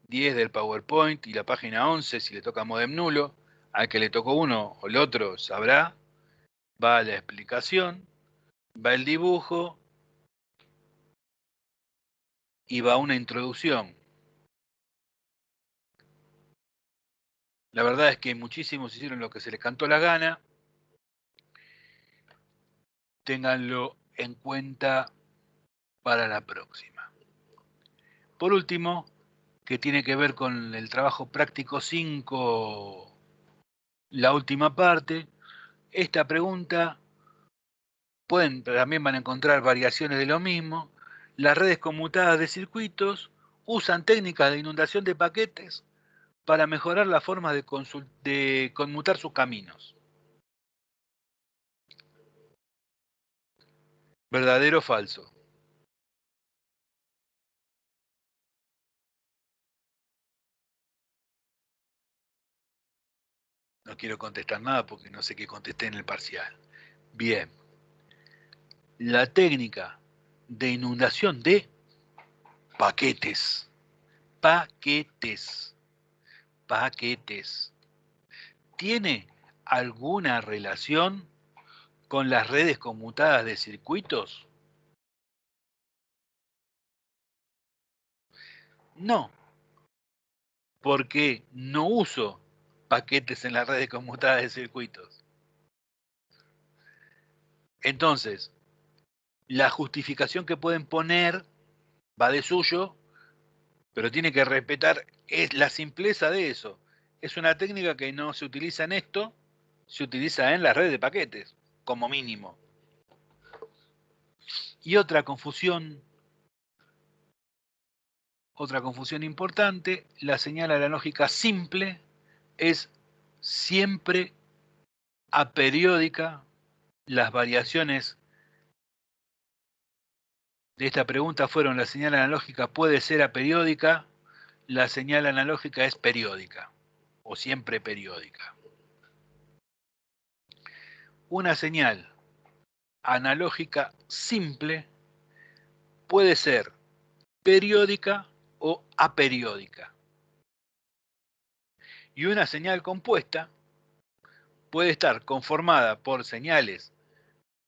10 del PowerPoint y la página 11 si le toca modem nulo. Al que le tocó uno o el otro sabrá. Va la explicación, va el dibujo y va una introducción. La verdad es que muchísimos hicieron lo que se les cantó la gana. Ténganlo en cuenta para la próxima. Por último, que tiene que ver con el trabajo práctico 5, la última parte, esta pregunta también van a encontrar variaciones de lo mismo. Las redes conmutadas de circuitos usan técnicas de inundación de paquetes para mejorar la forma de conmutar sus caminos. ¿Verdadero o falso? No quiero contestar nada porque no sé qué contesté en el parcial. Bien. La técnica de inundación de paquetes. ¿Tiene alguna relación con las redes conmutadas de circuitos? No, porque no uso paquetes en las redes conmutadas de circuitos. Entonces, la justificación que pueden poner va de suyo, pero tiene que respetar la simpleza de eso. Es una técnica que no se utiliza en esto, se utiliza en las redes de paquetes, como mínimo. Y otra confusión importante, la señal analógica simple es siempre aperiódica. Las variaciones de esta pregunta fueron: la señal analógica puede ser aperiódica, la señal analógica es periódica o siempre periódica. Una señal analógica simple puede ser periódica o aperiódica. Y una señal compuesta puede estar conformada por señales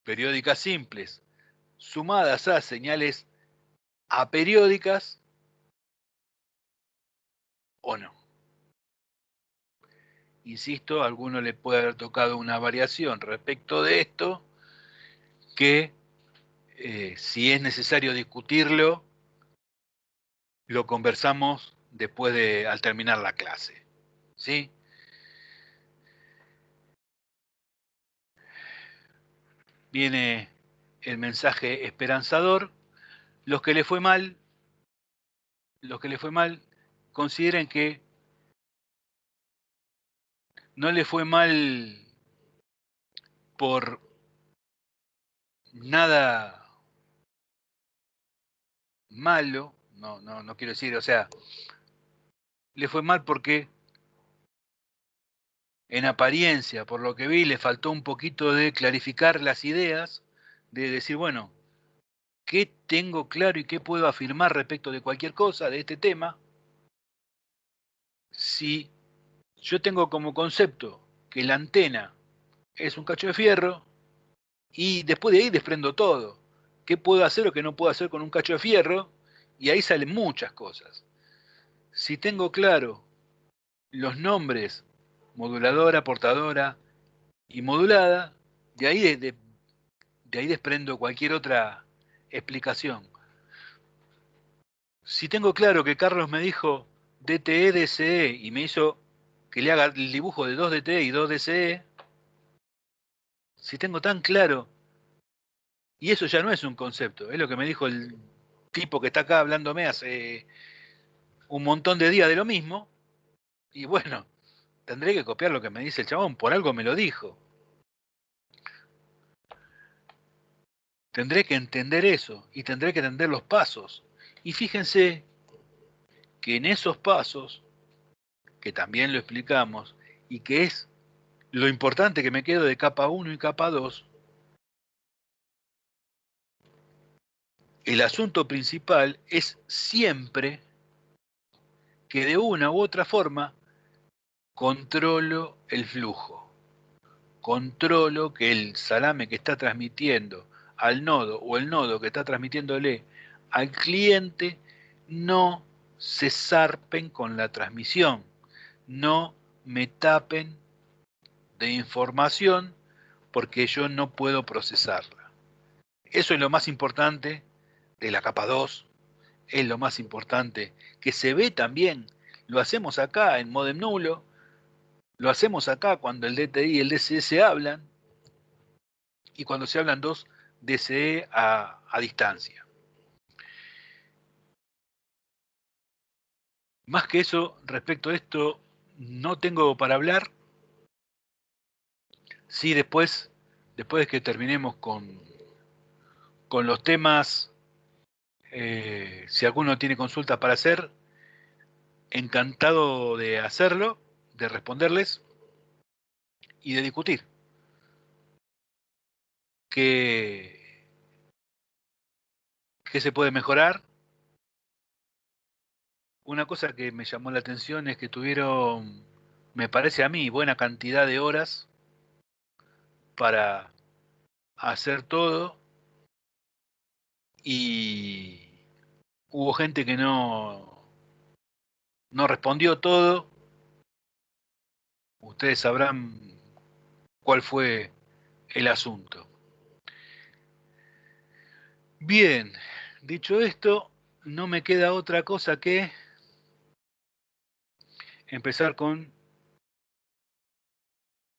periódicas simples sumadas a señales aperiódicas o no. Insisto, a alguno le puede haber tocado una variación respecto de esto que si es necesario discutirlo, lo conversamos al terminar la clase. ¿Sí? Viene el mensaje esperanzador. Los que le fue mal, consideren que no le fue mal por nada malo, no quiero decir, o sea, le fue mal porque en apariencia, por lo que vi, le faltó un poquito de clarificar las ideas, de decir, bueno, ¿qué tengo claro y qué puedo afirmar respecto de cualquier cosa de este tema? Si yo tengo como concepto que la antena es un cacho de fierro y después de ahí desprendo todo. ¿Qué puedo hacer o qué no puedo hacer con un cacho de fierro? Y ahí salen muchas cosas. Si tengo claro los nombres moduladora, portadora y modulada, de ahí desprendo cualquier otra explicación. Si tengo claro que Carlos me dijo DTE, DCE y me hizo que le haga el dibujo de 2 DTE y 2 DCE, si tengo tan claro, y eso ya no es un concepto, es lo que me dijo el tipo que está acá hablándome hace un montón de días de lo mismo, y bueno, tendré que copiar lo que me dice el chabón, por algo me lo dijo. Tendré que entender eso y tendré que entender los pasos. Y fíjense que en esos pasos, que también lo explicamos, y que es lo importante que me quedo de capa 1 y capa 2, el asunto principal es siempre que de una u otra forma controlo el flujo. Controlo que el salame que está transmitiendo al nodo o el nodo que está transmitiéndole al cliente no se zarpen con la transmisión, no me tapen de información porque yo no puedo procesarla. Eso es lo más importante de la capa 2, es lo más importante que se ve también, lo hacemos acá en modem nulo, lo hacemos acá cuando el DTI y el DCE se hablan y cuando se hablan dos DCE a distancia. Más que eso, respecto a esto, no tengo para hablar. Sí, después de que terminemos con los temas, si alguno tiene consultas para hacer, encantado de hacerlo, de responderles y de discutir. ¿Qué se puede mejorar? Una cosa que me llamó la atención es que tuvieron, me parece a mí, buena cantidad de horas para hacer todo y hubo gente que no respondió todo. Ustedes sabrán cuál fue el asunto. Bien, dicho esto, no me queda otra cosa que empezar con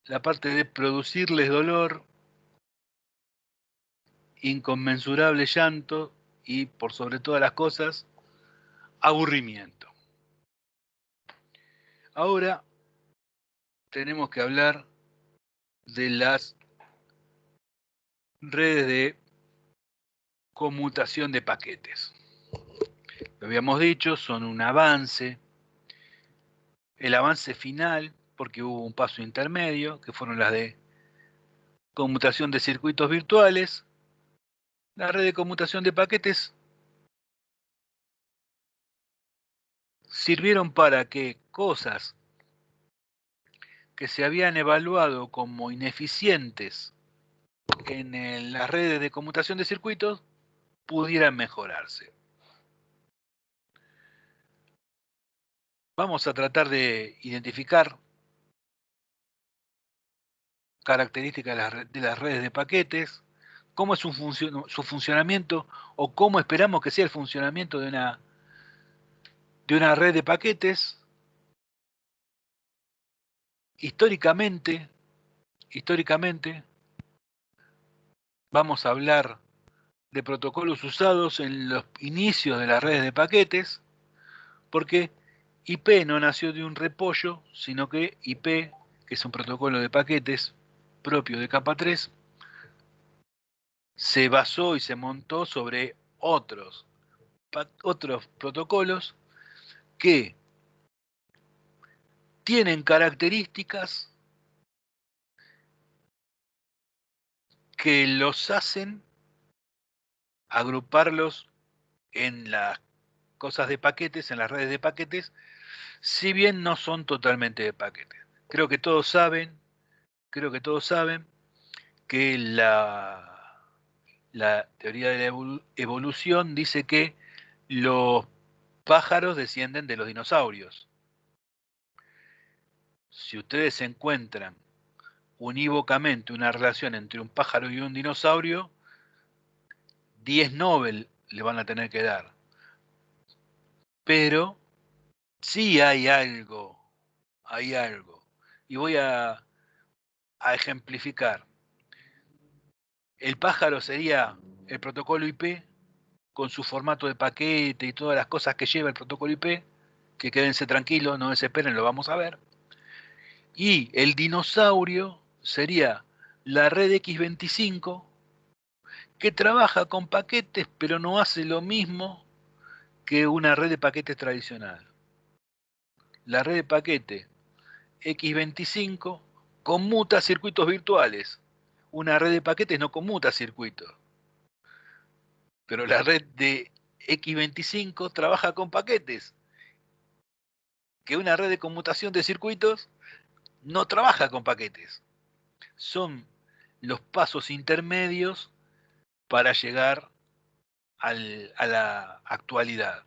la parte de producirles dolor, inconmensurable llanto y, por sobre todas las cosas, aburrimiento. Ahora tenemos que hablar de las redes de conmutación de paquetes. Lo habíamos dicho, son un avance, el avance final, porque hubo un paso intermedio, que fueron las de conmutación de circuitos virtuales. La red de conmutación de paquetes sirvieron para que cosas que se habían evaluado como ineficientes en las redes de conmutación de circuitos pudieran mejorarse. Vamos a tratar de identificar características de las redes de paquetes, cómo es su funcionamiento o cómo esperamos que sea el funcionamiento de una de una red de paquetes. Históricamente, vamos a hablar de protocolos usados en los inicios de las redes de paquetes, porque IP no nació de un repollo, sino que IP, que es un protocolo de paquetes propio de capa 3, se basó y se montó sobre otros protocolos que tienen características que los hacen agruparlos en las cosas de paquetes, en las redes de paquetes, si bien no son totalmente de paquetes. Creo que todos saben que la teoría de la evolución dice que los pájaros descienden de los dinosaurios. Si ustedes encuentran unívocamente una relación entre un pájaro y un dinosaurio, 10 Nobel le van a tener que dar. Pero sí hay algo. Y voy a ejemplificar. El pájaro sería el protocolo IP con su formato de paquete y todas las cosas que lleva el protocolo IP, que quédense tranquilos, no desesperen, lo vamos a ver. Y el dinosaurio sería la red X25, que trabaja con paquetes, pero no hace lo mismo que una red de paquetes tradicional. La red de paquete X25 conmuta circuitos virtuales. Una red de paquetes no conmuta circuitos. Pero la red de X25 trabaja con paquetes. Que una red de conmutación de circuitos no trabaja con paquetes. Son los pasos intermedios para llegar a la actualidad.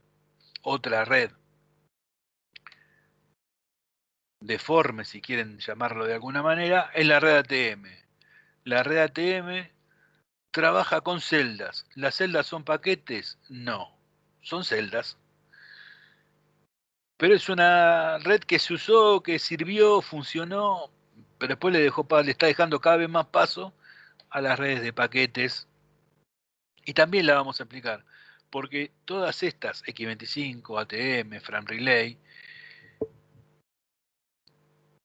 Otra red deforme, si quieren llamarlo de alguna manera, es la red ATM. La red ATM trabaja con celdas. ¿Las celdas son paquetes? No, son celdas. Pero es una red que se usó, que sirvió, funcionó, pero después le está dejando cada vez más paso a las redes de paquetes. Y también la vamos a explicar, porque todas estas, X25, ATM, Frame Relay,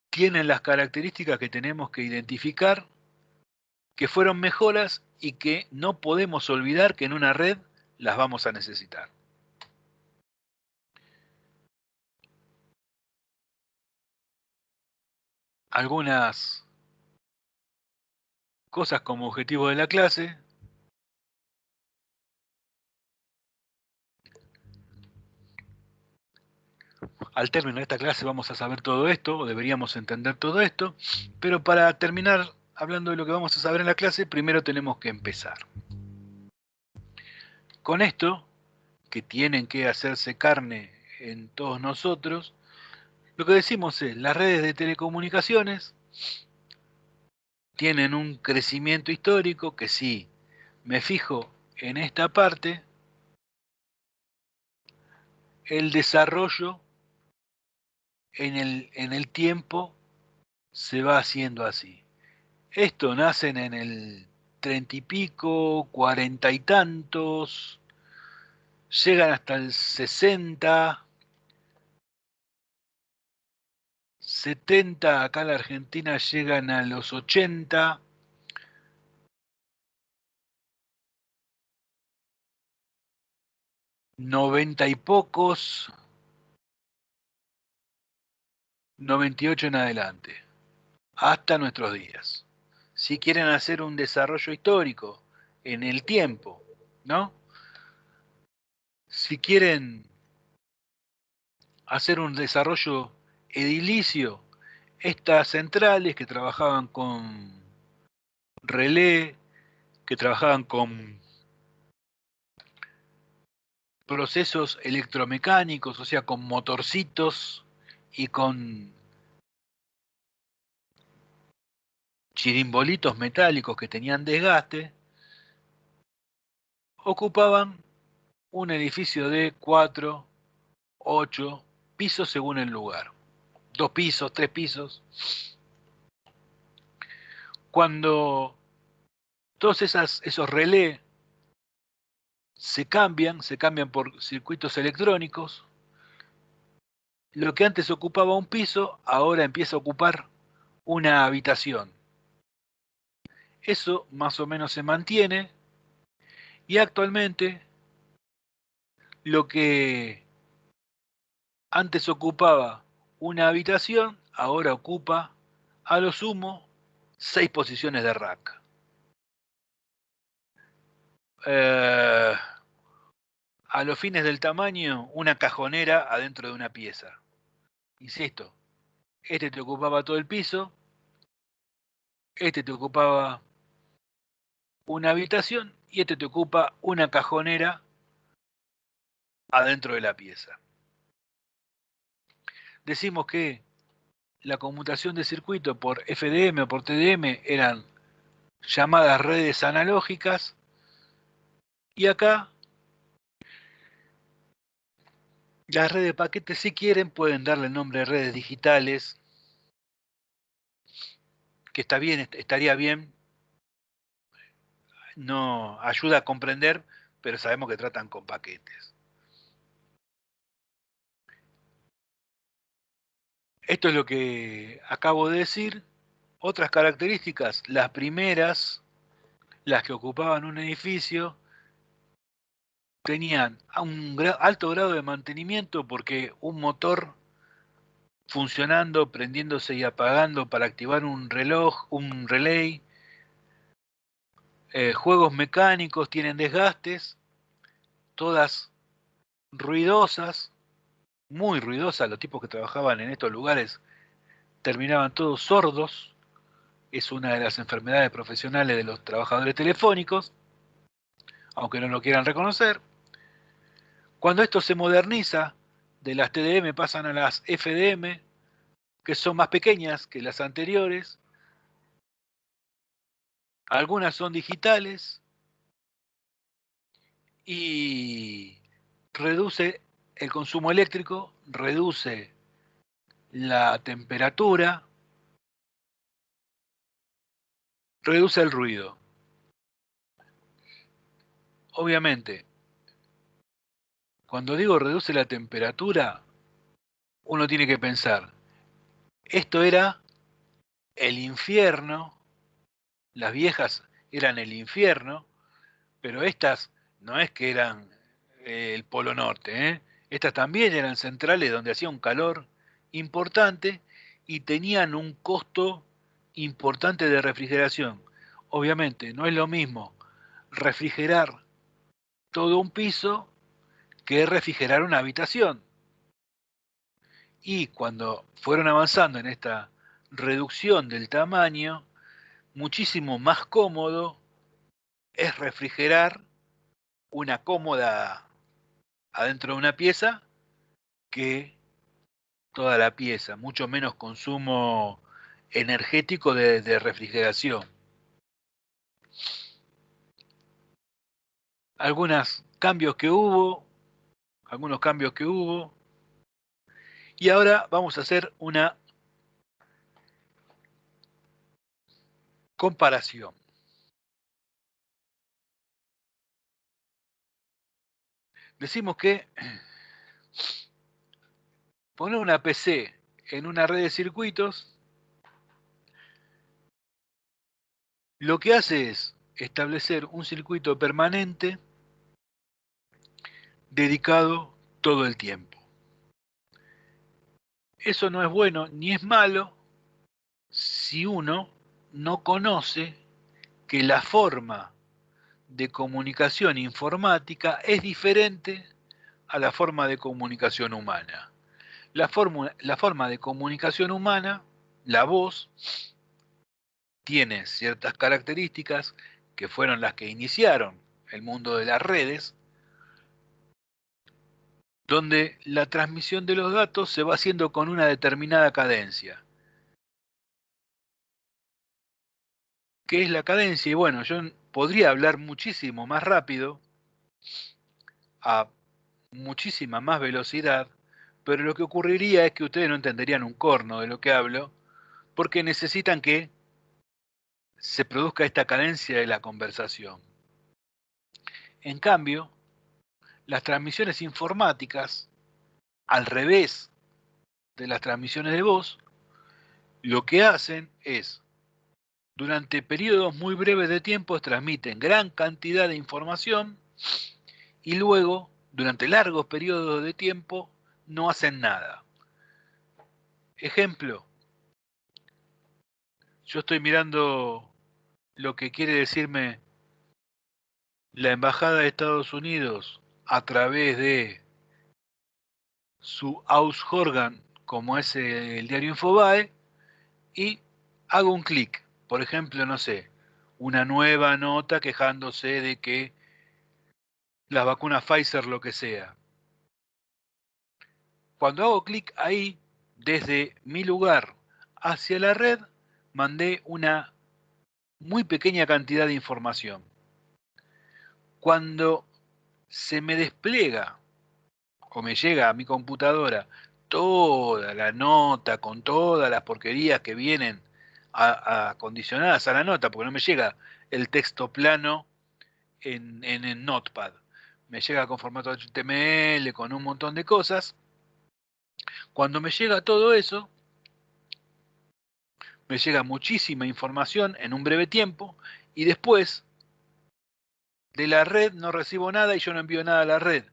tienen las características que tenemos que identificar, que fueron mejoras y que no podemos olvidar que en una red las vamos a necesitar. Algunas cosas como objetivo de la clase. Al término de esta clase vamos a saber todo esto, o deberíamos entender todo esto, pero para terminar hablando de lo que vamos a saber en la clase, primero tenemos que empezar. Con esto, que tienen que hacerse carne en todos nosotros, lo que decimos es, las redes de telecomunicaciones tienen un crecimiento histórico que si me fijo en esta parte, el desarrollo en el tiempo se va haciendo así. Esto nacen en el 30 y pico, 40 y tantos, llegan hasta el 60, 70, acá en la Argentina llegan a los 80, noventa y pocos, 98 en adelante, hasta nuestros días. Si quieren hacer un desarrollo histórico en el tiempo, ¿no? Si quieren hacer un desarrollo edilicio, estas centrales que trabajaban con relé, que trabajaban con procesos electromecánicos, o sea, con motorcitos y con chirimbolitos metálicos que tenían desgaste, ocupaban un edificio de 4 8 pisos según el lugar. 2 pisos, 3 pisos. Cuando todos esos relés se cambian por circuitos electrónicos, lo que antes ocupaba un piso, ahora empieza a ocupar una habitación. Eso más o menos se mantiene y actualmente lo que antes ocupaba una habitación, ahora ocupa a lo sumo 6 posiciones de rack. A los fines del tamaño, una cajonera adentro de una pieza. Insisto, este te ocupaba todo el piso, este te ocupaba una habitación y este te ocupa una cajonera adentro de la pieza. Decimos que la conmutación de circuito por FDM o por TDM eran llamadas redes analógicas y acá las redes de paquetes, si quieren, pueden darle el nombre de redes digitales, que está bien, estaría bien, no ayuda a comprender, pero sabemos que tratan con paquetes. Esto es lo que acabo de decir. Otras características, las primeras, las que ocupaban un edificio, tenían un alto grado de mantenimiento porque un motor funcionando, prendiéndose y apagando para activar un reloj, un relay, juegos mecánicos tienen desgastes, todas ruidosas, muy ruidosas. Los tipos que trabajaban en estos lugares terminaban todos sordos. Es una de las enfermedades profesionales de los trabajadores telefónicos, aunque no lo quieran reconocer. Cuando esto se moderniza, de las TDM pasan a las FDM, que son más pequeñas que las anteriores. Algunas son digitales y reduce el consumo eléctrico, reduce la temperatura, reduce el ruido. Obviamente, cuando digo reduce la temperatura, uno tiene que pensar, esto era el infierno, las viejas eran el infierno, pero estas no es que eran el Polo Norte, ¿eh? Estas también eran centrales donde hacía un calor importante y tenían un costo importante de refrigeración. Obviamente, no es lo mismo refrigerar todo un piso que refrigerar una habitación. Y cuando fueron avanzando en esta reducción del tamaño, muchísimo más cómodo es refrigerar una cómoda adentro de una pieza que toda la pieza, mucho menos consumo energético de refrigeración. Algunos cambios que hubo, y ahora vamos a hacer una comparación. Decimos que poner una PC en una red de circuitos lo que hace es establecer un circuito permanente dedicado todo el tiempo. Eso no es bueno ni es malo si uno no conoce que la forma de comunicación informática es diferente a la forma de comunicación humana. La forma de comunicación humana, la voz, tiene ciertas características que fueron las que iniciaron el mundo de las redes, donde la transmisión de los datos se va haciendo con una determinada cadencia. ¿Qué es la cadencia? Y bueno, yo podría hablar muchísimo más rápido, a muchísima más velocidad, pero lo que ocurriría es que ustedes no entenderían un corno de lo que hablo, porque necesitan que se produzca esta cadencia de la conversación. En cambio, las transmisiones informáticas, al revés de las transmisiones de voz, lo que hacen es, durante periodos muy breves de tiempo, transmiten gran cantidad de información y luego, durante largos periodos de tiempo, no hacen nada. Ejemplo, yo estoy mirando lo que quiere decirme la Embajada de Estados Unidos a través de su Ausorgan, como es el diario Infobae, y hago un clic. Por ejemplo, no sé, una nueva nota quejándose de que las vacunas Pfizer, lo que sea. Cuando hago clic ahí, desde mi lugar hacia la red, mandé una muy pequeña cantidad de información. Cuando se me despliega o me llega a mi computadora toda la nota con todas las porquerías que vienen acondicionadas a la nota, porque no me llega el texto plano en Notepad, me llega con formato HTML, con un montón de cosas. Cuando me llega todo eso, me llega muchísima información en un breve tiempo y después de la red no recibo nada y yo no envío nada a la red.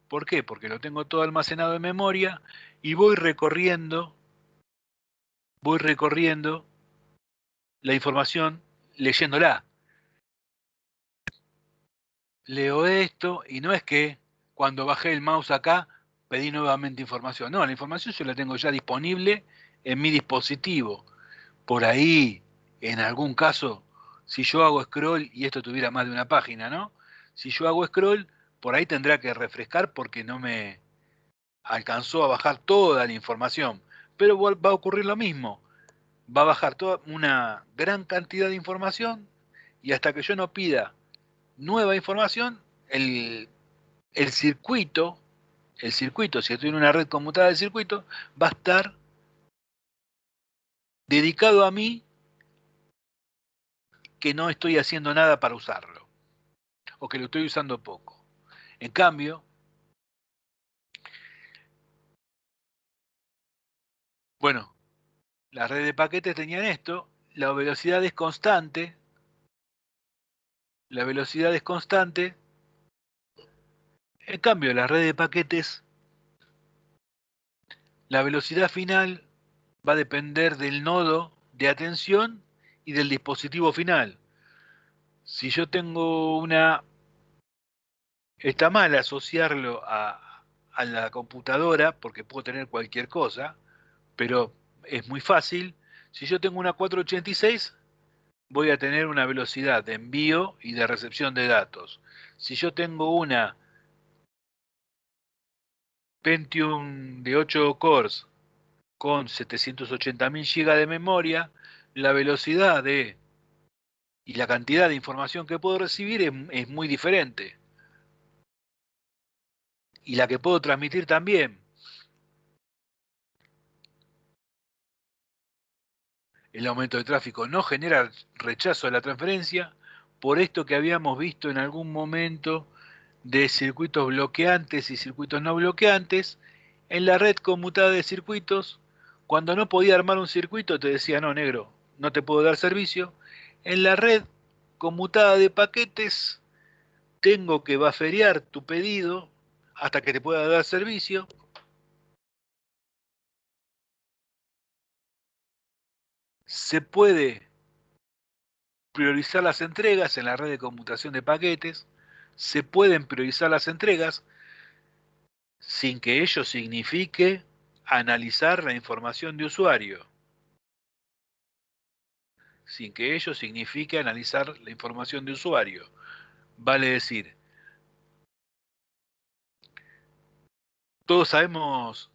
¿Por qué? Porque lo tengo todo almacenado en memoria y voy recorriendo la información leyéndola. Leo esto y no es que cuando bajé el mouse acá pedí nuevamente información. No, la información yo la tengo ya disponible en mi dispositivo. Por ahí, en algún caso, si yo hago scroll, y esto tuviera más de una página, ¿no? Si yo hago scroll, por ahí tendrá que refrescar porque no me alcanzó a bajar toda la información. Pero va a ocurrir lo mismo. Va a bajar toda una gran cantidad de información y hasta que yo no pida nueva información, el circuito, si estoy en una red conmutada de circuito, va a estar dedicado a mí, que no estoy haciendo nada para usarlo, o que lo estoy usando poco. En cambio, bueno, las redes de paquetes tenían esto, la velocidad es constante, en cambio las redes de paquetes, la velocidad final va a depender del nodo de atención y del dispositivo final. Si yo tengo una... Está mal asociarlo a la computadora, porque puedo tener cualquier cosa, pero es muy fácil. Si yo tengo una 486, voy a tener una velocidad de envío y de recepción de datos. Si yo tengo una Pentium de 8 cores con 780.000 GB de memoria, la velocidad y la cantidad de información que puedo recibir es muy diferente. Y la que puedo transmitir también. El aumento de tráfico no genera rechazo a la transferencia, por esto que habíamos visto en algún momento de circuitos bloqueantes y circuitos no bloqueantes. En la red conmutada de circuitos, cuando no podía armar un circuito te decía, no, negro, no te puedo dar servicio. En la red conmutada de paquetes, tengo que bufferear tu pedido hasta que te pueda dar servicio. Se puede priorizar las entregas en la red de conmutación de paquetes, se pueden priorizar las entregas sin que ello signifique analizar la información de usuario. Sin que ello signifique analizar la información de usuario. Vale decir, todos sabemos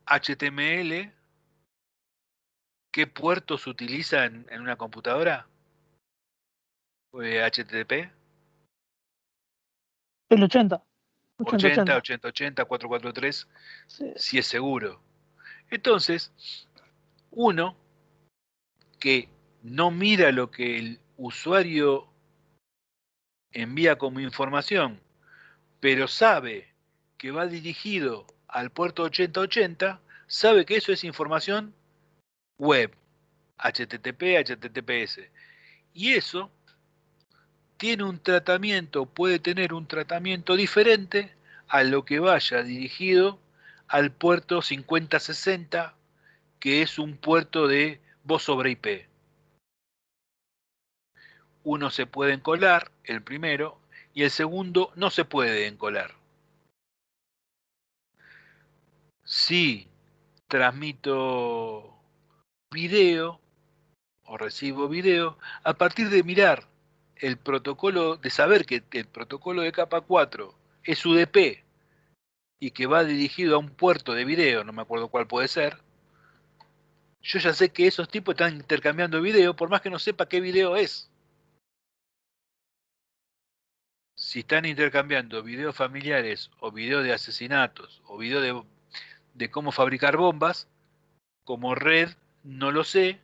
HTML, ¿qué puertos se utiliza en una computadora? HTTP.
El 80.
80, 80, 80, 443,
Sí.
si es seguro. Entonces, uno que no mira lo que el usuario envía como información, pero sabe que va dirigido al puerto 8080, sabe que eso es información web, HTTP, HTTPS. Y eso tiene un tratamiento, puede tener un tratamiento diferente a lo que vaya dirigido al puerto 5060, que es un puerto de voz sobre IP. Uno se puede encolar, el primero, y el segundo no se puede encolar. Si transmito video o recibo video, a partir de mirar el protocolo, de saber que el protocolo de capa 4 es UDP y que va dirigido a un puerto de video, no me acuerdo cuál puede ser, yo ya sé que esos tipos están intercambiando video, por más que no sepa qué video es. Si están intercambiando videos familiares o videos de asesinatos o videos de cómo fabricar bombas, como red no lo sé,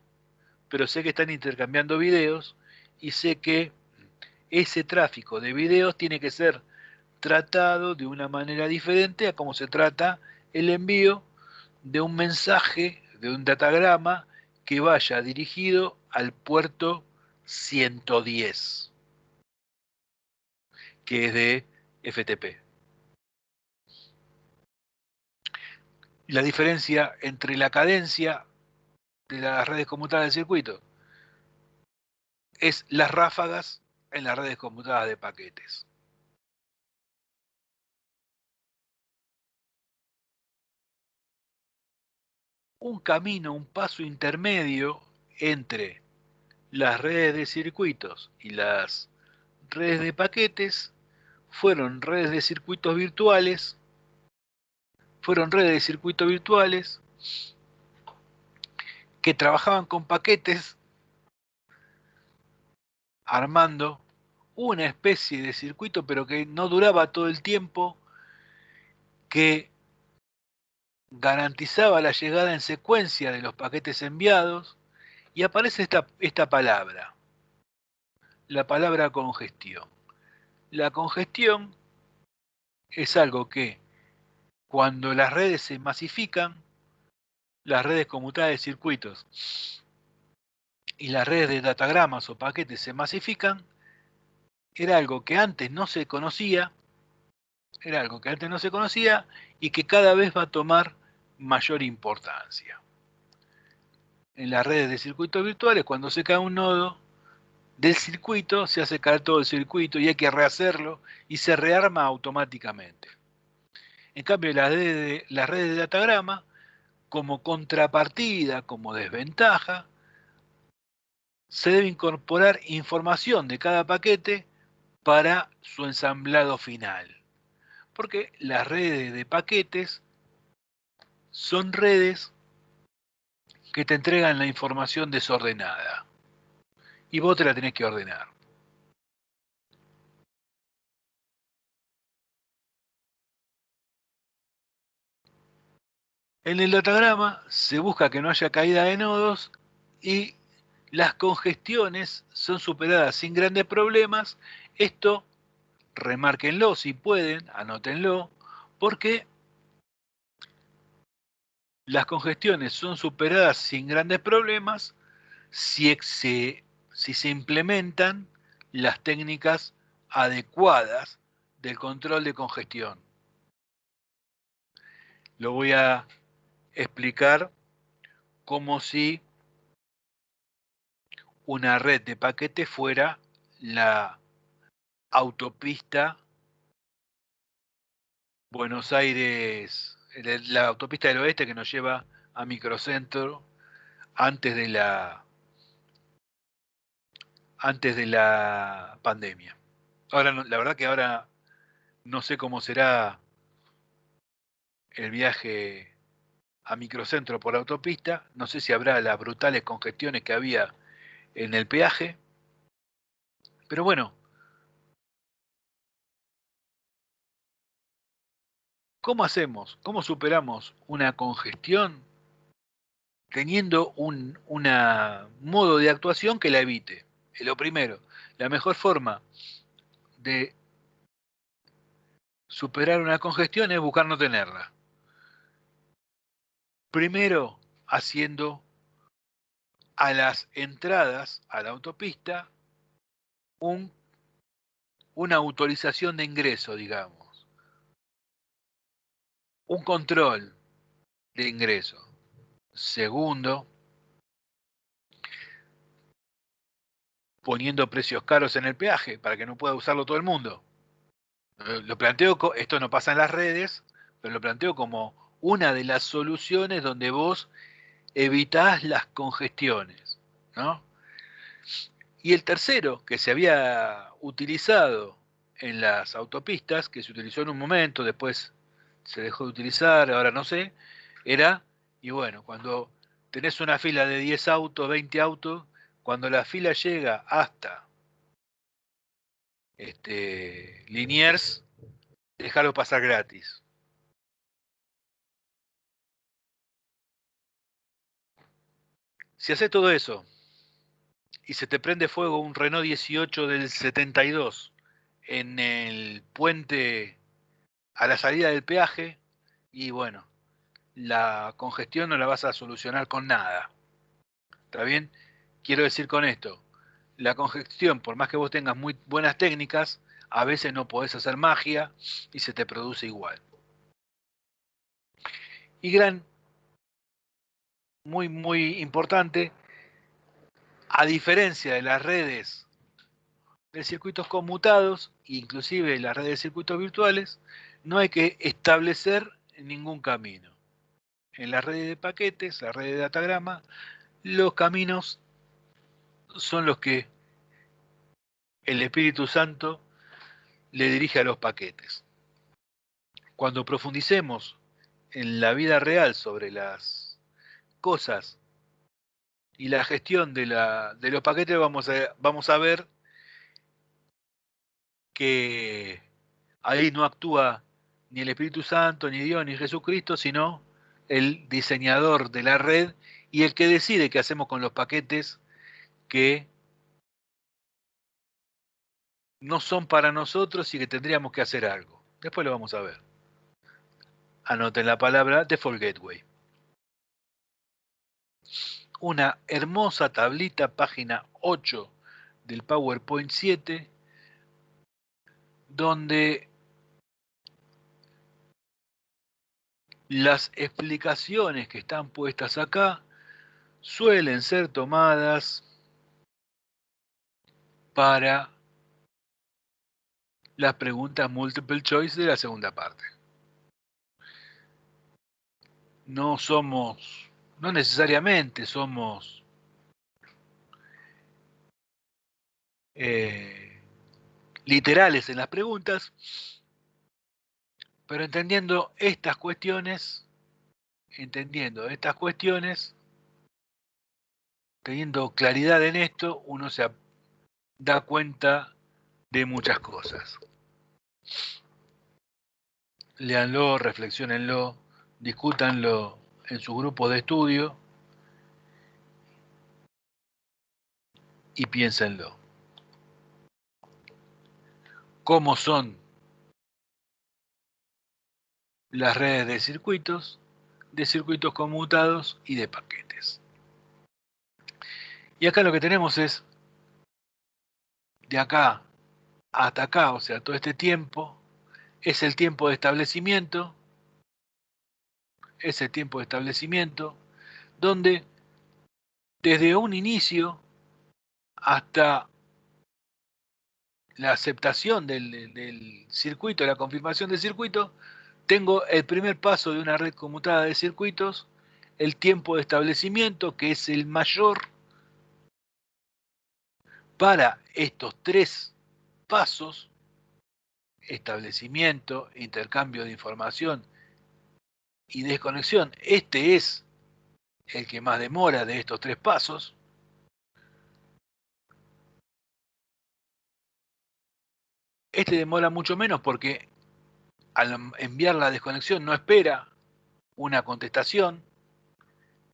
pero sé que están intercambiando videos y sé que ese tráfico de videos tiene que ser tratado de una manera diferente a cómo se trata el envío de un mensaje, de un datagrama que vaya dirigido al puerto 110, que es de FTP. La diferencia entre la cadencia de las redes conmutadas de circuito es las ráfagas en las redes conmutadas de paquetes. Un camino, un paso intermedio entre las redes de circuitos y las redes de paquetes fueron redes de circuitos virtuales, que trabajaban con paquetes armando una especie de circuito, pero que no duraba todo el tiempo, que garantizaba la llegada en secuencia de los paquetes enviados, y aparece esta palabra, la palabra congestión. La congestión es algo que cuando las redes se masifican, las redes conmutadas de circuitos y las redes de datagramas o paquetes se masifican, era algo que antes no se conocía, y que cada vez va a tomar mayor importancia. En las redes de circuitos virtuales, cuando se cae un nodo del circuito, se hace caer todo el circuito y hay que rehacerlo y se rearma automáticamente. En cambio, las redes de datagrama, como contrapartida, como desventaja, se debe incorporar información de cada paquete para su ensamblado final. Porque las redes de paquetes son redes que te entregan la información desordenada y vos te la tenés que ordenar. En el datagrama se busca que no haya caída de nodos y las congestiones son superadas sin grandes problemas. Esto, remárquenlo si pueden, anótenlo, porque las congestiones son superadas sin grandes problemas si se implementan las técnicas adecuadas del control de congestión. Lo voy a explicar como si una red de paquetes fuera la autopista Buenos Aires, la autopista del oeste que nos lleva a Microcentro antes de la pandemia. Ahora, la verdad que ahora no sé cómo será el viaje a Microcentro por autopista, no sé si habrá las brutales congestiones que había en el peaje, pero bueno, ¿Cómo hacemos? ¿Cómo superamos una congestión teniendo un modo de actuación que la evite? Lo primero, la mejor forma de superar una congestión es buscar no tenerla. Primero, haciendo a las entradas a la autopista una autorización de ingreso, digamos, un control de ingreso. Segundo, poniendo precios caros en el peaje para que no pueda usarlo todo el mundo. Lo planteo, esto no pasa en las redes, pero lo planteo como una de las soluciones donde vos evitás las congestiones, ¿no? Y el tercero, que se había utilizado en las autopistas, que se utilizó en un momento, después se dejó de utilizar, ahora no sé, era, y bueno, cuando tenés una fila de 10 autos, 20 autos, cuando la fila llega hasta Liniers, déjalo pasar gratis. Si haces todo eso y se te prende fuego un Renault 18 del 72 en el puente a la salida del peaje, y bueno, la congestión no la vas a solucionar con nada. ¿Está bien? Quiero decir con esto, la congestión, por más que vos tengas muy buenas técnicas, a veces no podés hacer magia y se te produce igual. Y muy importante, a diferencia de las redes de circuitos conmutados, inclusive las redes de circuitos virtuales, no hay que establecer ningún camino. En las redes de paquetes, la red de datagrama, los caminos son los que el Espíritu Santo le dirige a los paquetes. Cuando profundicemos en la vida real sobre las cosas y la gestión de los paquetes, vamos a ver que ahí no actúa ni el Espíritu Santo, ni Dios, ni Jesucristo, sino el diseñador de la red y el que decide qué hacemos con los paquetes que no son para nosotros y que tendríamos que hacer algo. Después lo vamos a ver. Anoten la palabra Default Gateway. Una hermosa tablita, página 8 del PowerPoint 7, donde las explicaciones que están puestas acá suelen ser tomadas para las preguntas multiple choice de la segunda parte. No necesariamente somos literales en las preguntas, pero entendiendo estas cuestiones, teniendo claridad en esto, uno se da cuenta de muchas cosas. Léanlo, reflexionenlo, discútanlo en su grupo de estudio y piénsenlo. ¿Cómo son las redes de circuitos conmutados y de paquetes? Y acá lo que tenemos es, de acá hasta acá, o sea, todo este tiempo, es el tiempo de establecimiento, donde desde un inicio hasta la aceptación del circuito, la confirmación del circuito, tengo el primer paso de una red conmutada de circuitos, el tiempo de establecimiento, que es el mayor para estos tres pasos: establecimiento, intercambio de información y desconexión. Este es el que más demora de estos tres pasos. Este demora mucho menos porque al enviar la desconexión no espera una contestación.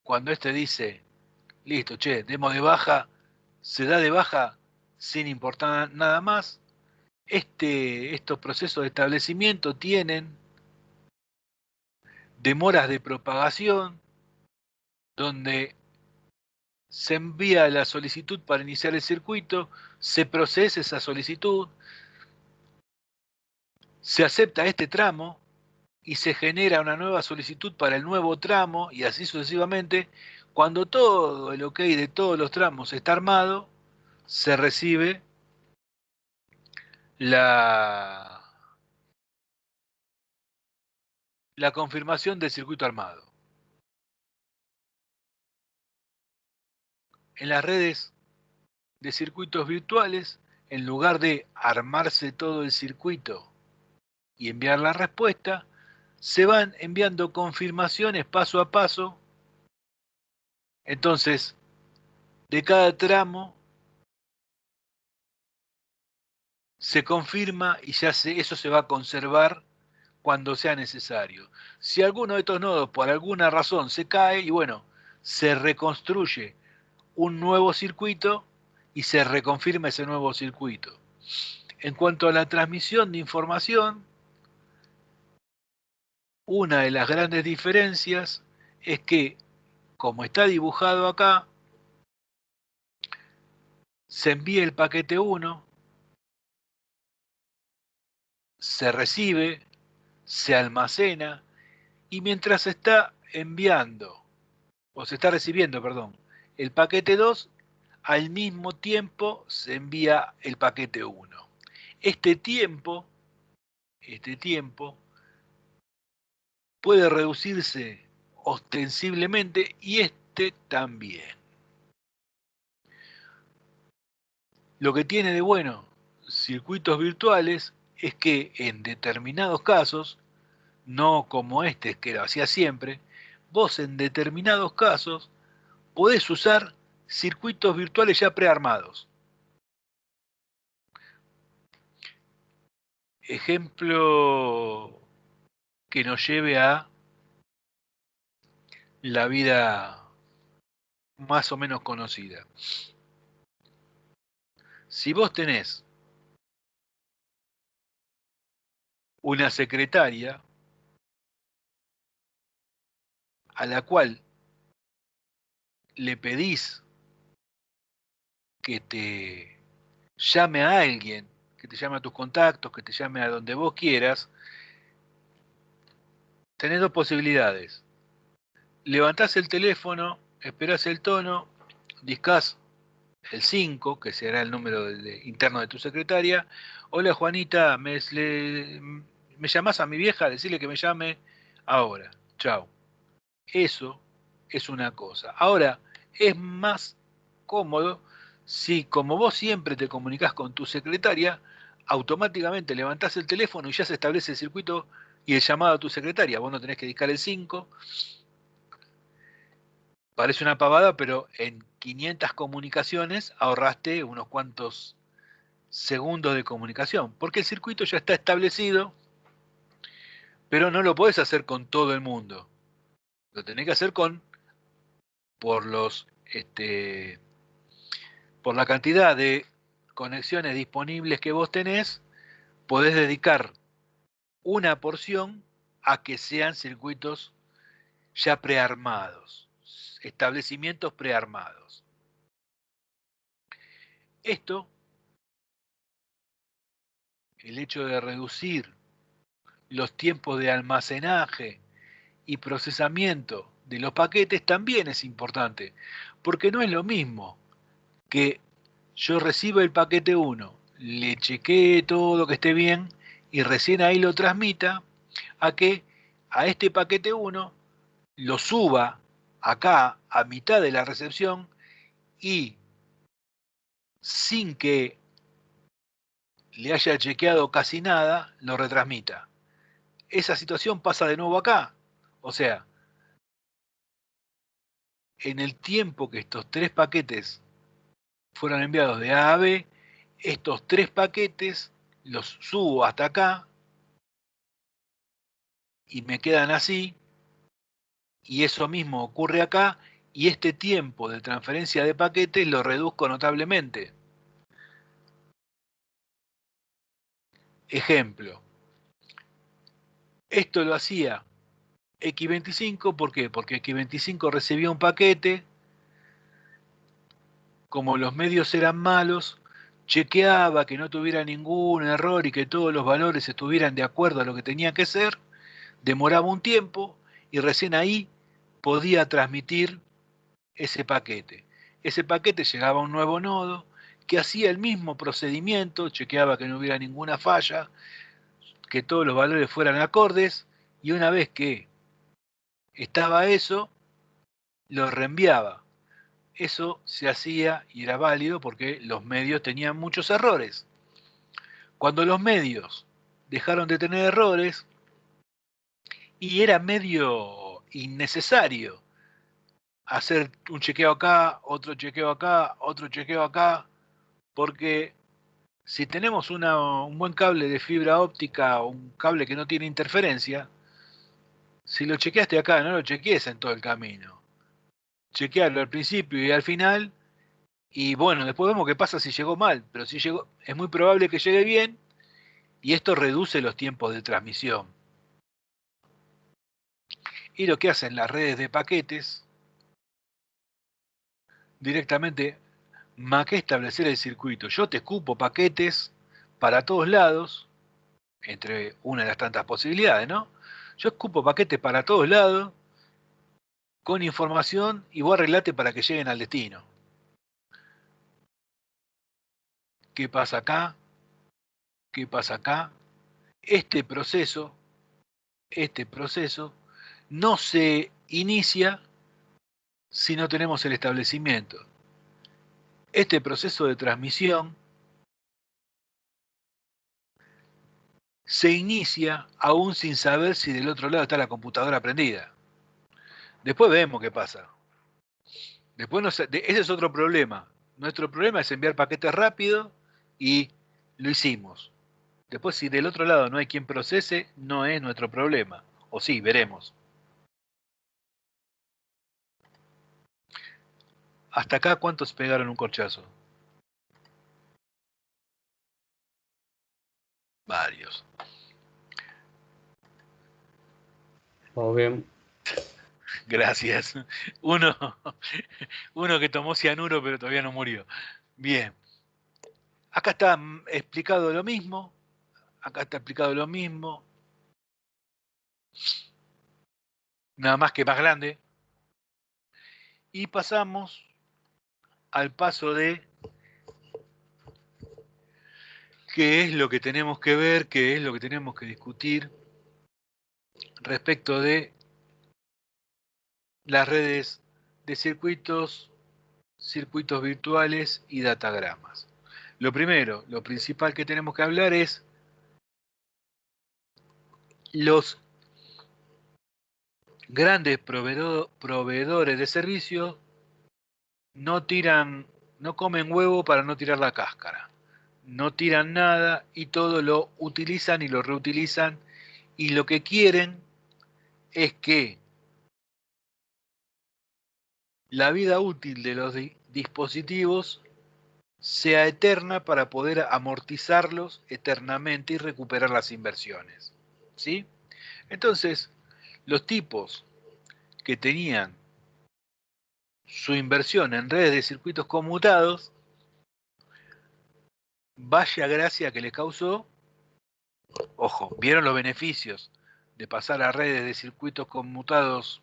Cuando este dice, listo, che, demos de baja, se da de baja sin importar nada más. Estos procesos de establecimiento tienen demoras de propagación, donde se envía la solicitud para iniciar el circuito, se procesa esa solicitud, se acepta este tramo y se genera una nueva solicitud para el nuevo tramo y así sucesivamente. Cuando todo el OK de todos los tramos está armado, se recibe la confirmación del circuito armado. En las redes de circuitos virtuales, en lugar de armarse todo el circuito y enviar la respuesta, se van enviando confirmaciones paso a paso. Entonces, de cada tramo se confirma y ya eso se va a conservar cuando sea necesario. Si alguno de estos nodos por alguna razón se cae, y bueno, se reconstruye un nuevo circuito y se reconfirma ese nuevo circuito. En cuanto a la transmisión de información, una de las grandes diferencias es que, como está dibujado acá, se envía el paquete 1, se recibe, se almacena, y mientras se está enviando, o se está recibiendo, perdón, el paquete 2, al mismo tiempo se envía el paquete 1. Este tiempo puede reducirse ostensiblemente y este también. Lo que tiene de bueno circuitos virtuales es que en determinados casos, no como este que lo hacía siempre, vos en determinados casos podés usar circuitos virtuales ya prearmados. Ejemplo que nos lleve a la vida más o menos conocida. Si vos tenés una secretaria a la cual le pedís que te llame a alguien, que te llame a tus contactos, que te llame a donde vos quieras, tenés dos posibilidades. Levantás el teléfono, esperás el tono, discás el 5, que será el número interno de tu secretaria. Hola Juanita, ¿me llamás a mi vieja? Decirle que me llame ahora. Chao. Eso es una cosa. Ahora, es más cómodo si, como vos siempre te comunicás con tu secretaria, automáticamente levantás el teléfono y ya se establece el circuito y el llamado a tu secretaria. Vos no tenés que discar el 5. Parece una pavada, pero en 500 comunicaciones ahorraste unos cuantos segundos de comunicación, porque el circuito ya está establecido, pero no lo podés hacer con todo el mundo. Lo tenés que hacer por la cantidad de conexiones disponibles que vos tenés, podés dedicar una porción a que sean circuitos ya prearmados, establecimientos prearmados. Esto, el hecho de reducir los tiempos de almacenaje y procesamiento de los paquetes también es importante, porque no es lo mismo que yo reciba el paquete 1, le chequee todo que esté bien y recién ahí lo transmita, a que a este paquete 1 lo suba acá a mitad de la recepción y sin que le haya chequeado casi nada, lo retransmita. Esa situación pasa de nuevo acá. O sea, en el tiempo que estos 3 paquetes fueron enviados de A a B, estos 3 paquetes los subo hasta acá y me quedan así, y eso mismo ocurre acá, y este tiempo de transferencia de paquetes lo reduzco notablemente. Ejemplo, esto lo hacía X25, ¿por qué? Porque X25 recibía un paquete, como los medios eran malos, chequeaba que no tuviera ningún error y que todos los valores estuvieran de acuerdo a lo que tenía que ser, demoraba un tiempo y recién ahí podía transmitir ese paquete. Ese paquete llegaba a un nuevo nodo que hacía el mismo procedimiento, chequeaba que no hubiera ninguna falla, que todos los valores fueran acordes, y una vez que estaba eso, lo reenviaba. Eso se hacía y era válido porque los medios tenían muchos errores. Cuando los medios dejaron de tener errores, y era medio innecesario hacer un chequeo acá, otro chequeo acá, otro chequeo acá, porque si tenemos un buen cable de fibra óptica o un cable que no tiene interferencia, si lo chequeaste acá, no lo chequees en todo el camino. Chequearlo al principio y al final, y bueno, después vemos qué pasa si llegó mal, pero si llegó, es muy probable que llegue bien, y esto reduce los tiempos de transmisión. Y lo que hacen las redes de paquetes, directamente, más que establecer el circuito, yo te escupo paquetes para todos lados, entre una de las tantas posibilidades, ¿no? Yo escupo paquetes para todos lados, con información, y vos arreglate para que lleguen al destino. ¿Qué pasa acá? ¿Qué pasa acá? Este proceso no se inicia si no tenemos el establecimiento. Este proceso de transmisión se inicia aún sin saber si del otro lado está la computadora prendida. Después vemos qué pasa. Después ese es otro problema. Nuestro problema es enviar paquetes rápido y lo hicimos. Después, si del otro lado no hay quien procese, no es nuestro problema. O sí, veremos. Hasta acá, ¿cuántos pegaron un corchazo? Varios.
Vamos bien.
Gracias. Uno que tomó cianuro pero todavía no murió. Bien. Acá está explicado lo mismo. Acá está explicado lo mismo. Nada más que más grande. Y pasamos al paso de qué es lo que tenemos que ver, qué es lo que tenemos que discutir respecto de las redes de circuitos virtuales y datagramas. Lo primero, lo principal que tenemos que hablar es los grandes proveedores de servicios no comen huevo para no tirar la cáscara. No tiran nada y todo lo utilizan y lo reutilizan, y lo que quieren es que la vida útil de los dispositivos sea eterna para poder amortizarlos eternamente y recuperar las inversiones. ¿Sí? Entonces, los tipos que tenían su inversión en redes de circuitos conmutados, vaya gracia que les causó. Ojo, vieron los beneficios de pasar a redes de circuitos conmutados,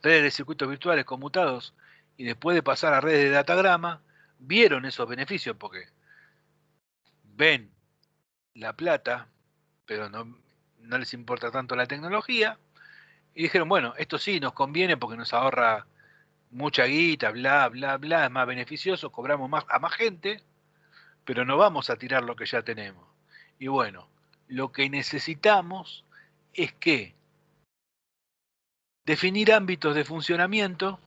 redes de circuitos virtuales conmutados, y después de pasar a redes de datagrama, vieron esos beneficios porque ven la plata, pero no les importa tanto la tecnología, y dijeron, bueno, esto sí nos conviene porque nos ahorra mucha guita, bla, bla, bla, es más beneficioso, cobramos más a más gente, pero no vamos a tirar lo que ya tenemos. Y bueno, lo que necesitamos es que definir ámbitos de funcionamiento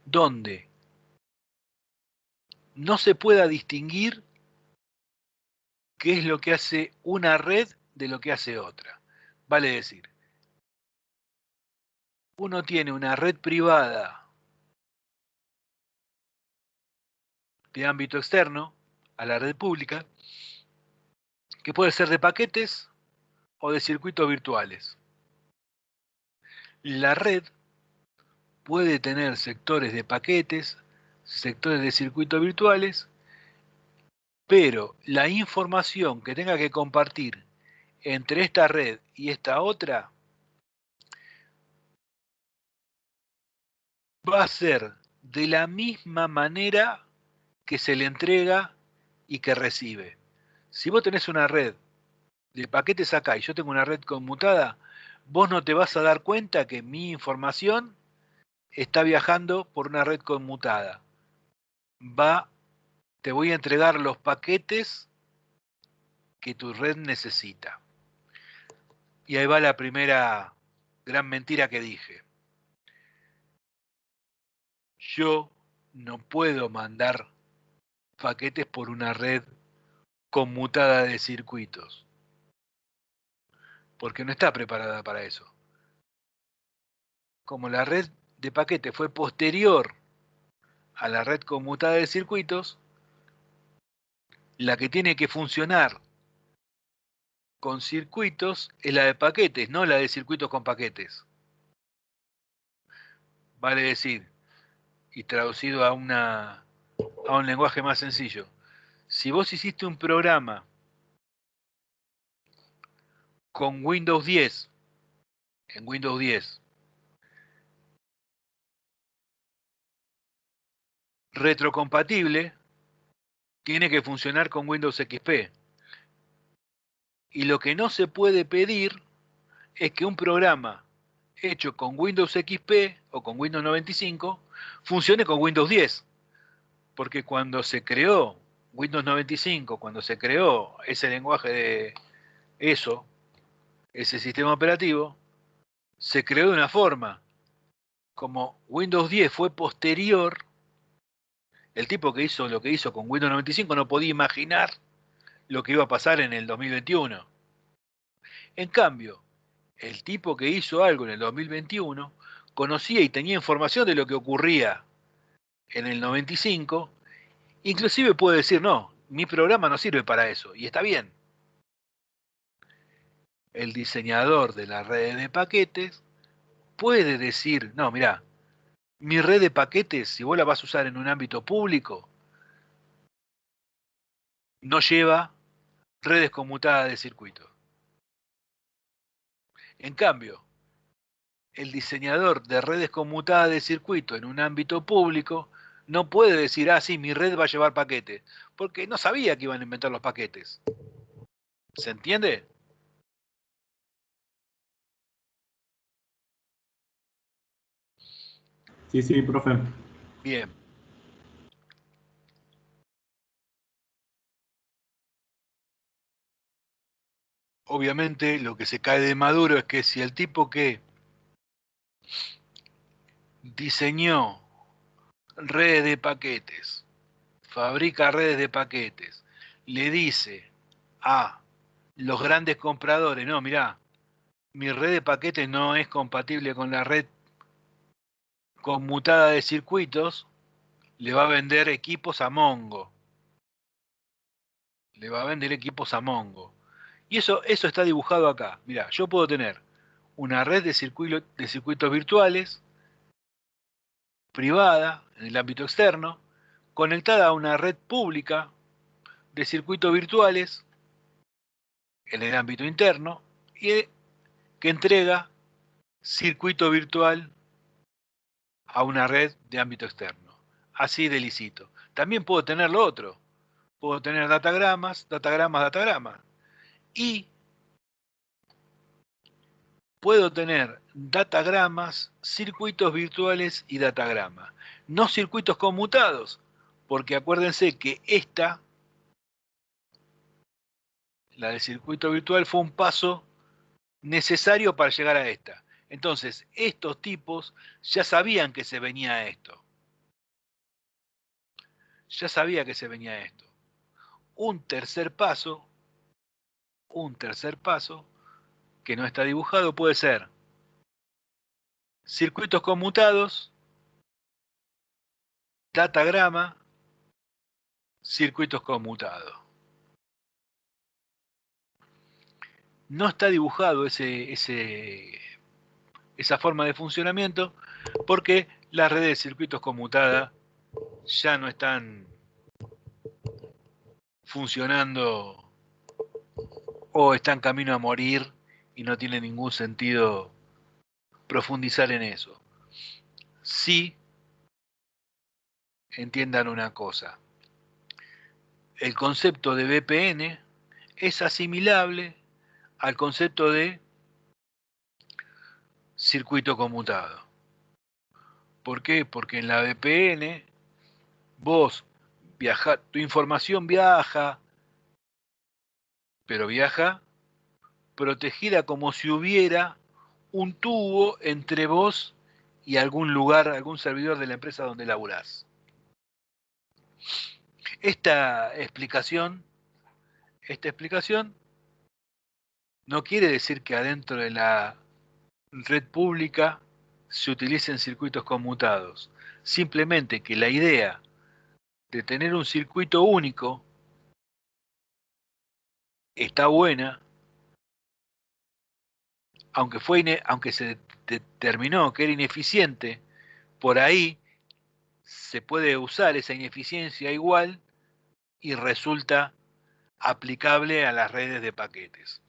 donde no se pueda distinguir qué es lo que hace una red de lo que hace otra. Vale decir, uno tiene una red privada de ámbito externo a la red pública, que puede ser de paquetes o de circuitos virtuales. La red puede tener sectores de paquetes, sectores de circuitos virtuales, pero la información que tenga que compartir entre esta red y esta otra va a ser de la misma manera que se le entrega y que recibe. Si vos tenés una red de paquetes acá y yo tengo una red conmutada, vos no te vas a dar cuenta que mi información está viajando por una red conmutada. Te voy a entregar los paquetes que tu red necesita. Y ahí va la primera gran mentira que dije. Yo no puedo mandar paquetes por una red conmutada de circuitos, porque no está preparada para eso. Como la red de paquetes fue posterior a la red conmutada de circuitos, la que tiene que funcionar con circuitos es la de paquetes, no la de circuitos con paquetes. Vale decir, y traducido a un lenguaje más sencillo, si vos hiciste un programa con Windows 10, en Windows 10, retrocompatible, tiene que funcionar con Windows XP. Y lo que no se puede pedir es que un programa hecho con Windows XP o con Windows 95 funcione con Windows 10. Porque cuando se creó Windows 95, cuando se creó ese lenguaje de eso, ese sistema operativo, se creó de una forma. Como Windows 10 fue posterior, el tipo que hizo lo que hizo con Windows 95 no podía imaginar lo que iba a pasar en el 2021. En cambio, el tipo que hizo algo en el 2021 conocía y tenía información de lo que ocurría en el 95, inclusive puede decir, no, mi programa no sirve para eso, y está bien. El diseñador de la red de paquetes puede decir, no, mirá, mi red de paquetes, si vos la vas a usar en un ámbito público, no lleva redes conmutadas de circuito. En cambio, el diseñador de redes conmutadas de circuito en un ámbito público no puede decir, ah, sí, mi red va a llevar paquetes, porque no sabía que iban a inventar los paquetes. ¿Se entiende?
Sí, sí, profe.
Bien. Obviamente lo que se cae de maduro es que si el tipo que diseñó redes de paquetes, fabrica redes de paquetes, le dice a los grandes compradores, no, mirá, mi red de paquetes no es compatible con la red conmutada de circuitos, le va a vender equipos a Mongo. Le va a vender equipos a Mongo. Y eso está dibujado acá. Mirá, yo puedo tener una red de circuitos virtuales privada en el ámbito externo, conectada a una red pública de circuitos virtuales en el ámbito interno y que entrega circuito virtual a una red de ámbito externo. Así de lícito. También puedo tener lo otro. Puedo tener datagramas. Y puedo tener datagramas, circuitos virtuales y datagramas. No circuitos conmutados, porque acuérdense que la del circuito virtual, fue un paso necesario para llegar a esta. Entonces, estos tipos ya sabían que se venía esto. Ya sabía que se venía esto. Un tercer paso Un tercer paso, que no está dibujado, puede ser circuitos conmutados, datagrama, circuitos conmutados. No está dibujado esa forma de funcionamiento porque las redes de circuitos conmutadas ya no están funcionando o están camino a morir y no tiene ningún sentido profundizar en eso. Sí, entiendan una cosa. El concepto de VPN es asimilable al concepto de circuito conmutado. ¿Por qué? Porque en la VPN vos viaja, tu información viaja, pero viaja protegida como si hubiera un tubo entre vos y algún lugar, algún servidor de la empresa donde laburás. Esta explicación no quiere decir que adentro de la red pública se utilicen circuitos conmutados. Simplemente que la idea de tener un circuito único está buena, aunque se determinó que era ineficiente, por ahí se puede usar esa ineficiencia igual y resulta aplicable a las redes de paquetes.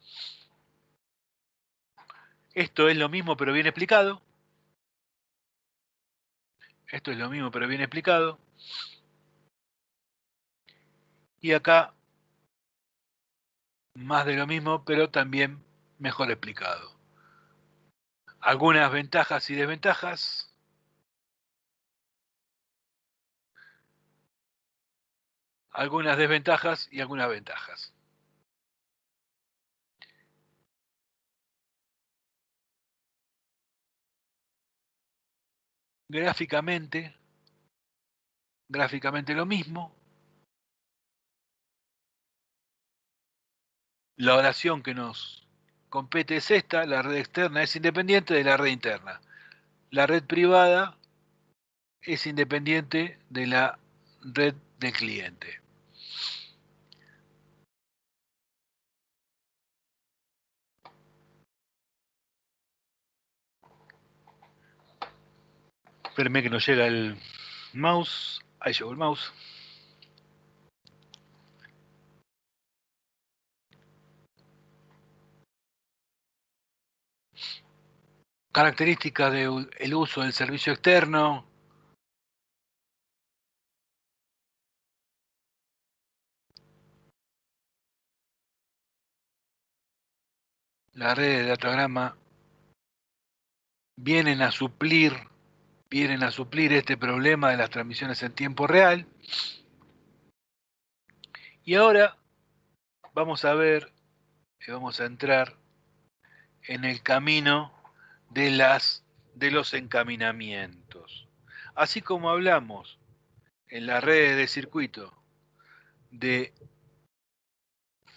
Esto es lo mismo pero bien explicado. Esto es lo mismo pero bien explicado. Y acá más de lo mismo pero también mejor explicado. Algunas ventajas y desventajas. Algunas desventajas y algunas ventajas. Gráficamente lo mismo. La oración que nos compete es esta: la red externa es independiente de la red interna. La red privada es independiente de la red del cliente. Espérenme que nos llega el mouse. Ahí llegó el mouse. Características del uso del servicio externo. La red de datagrama vienen a suplir este problema de las transmisiones en tiempo real. Y ahora vamos a ver y vamos a entrar en el camino de los encaminamientos. Así como hablamos en las redes de circuito de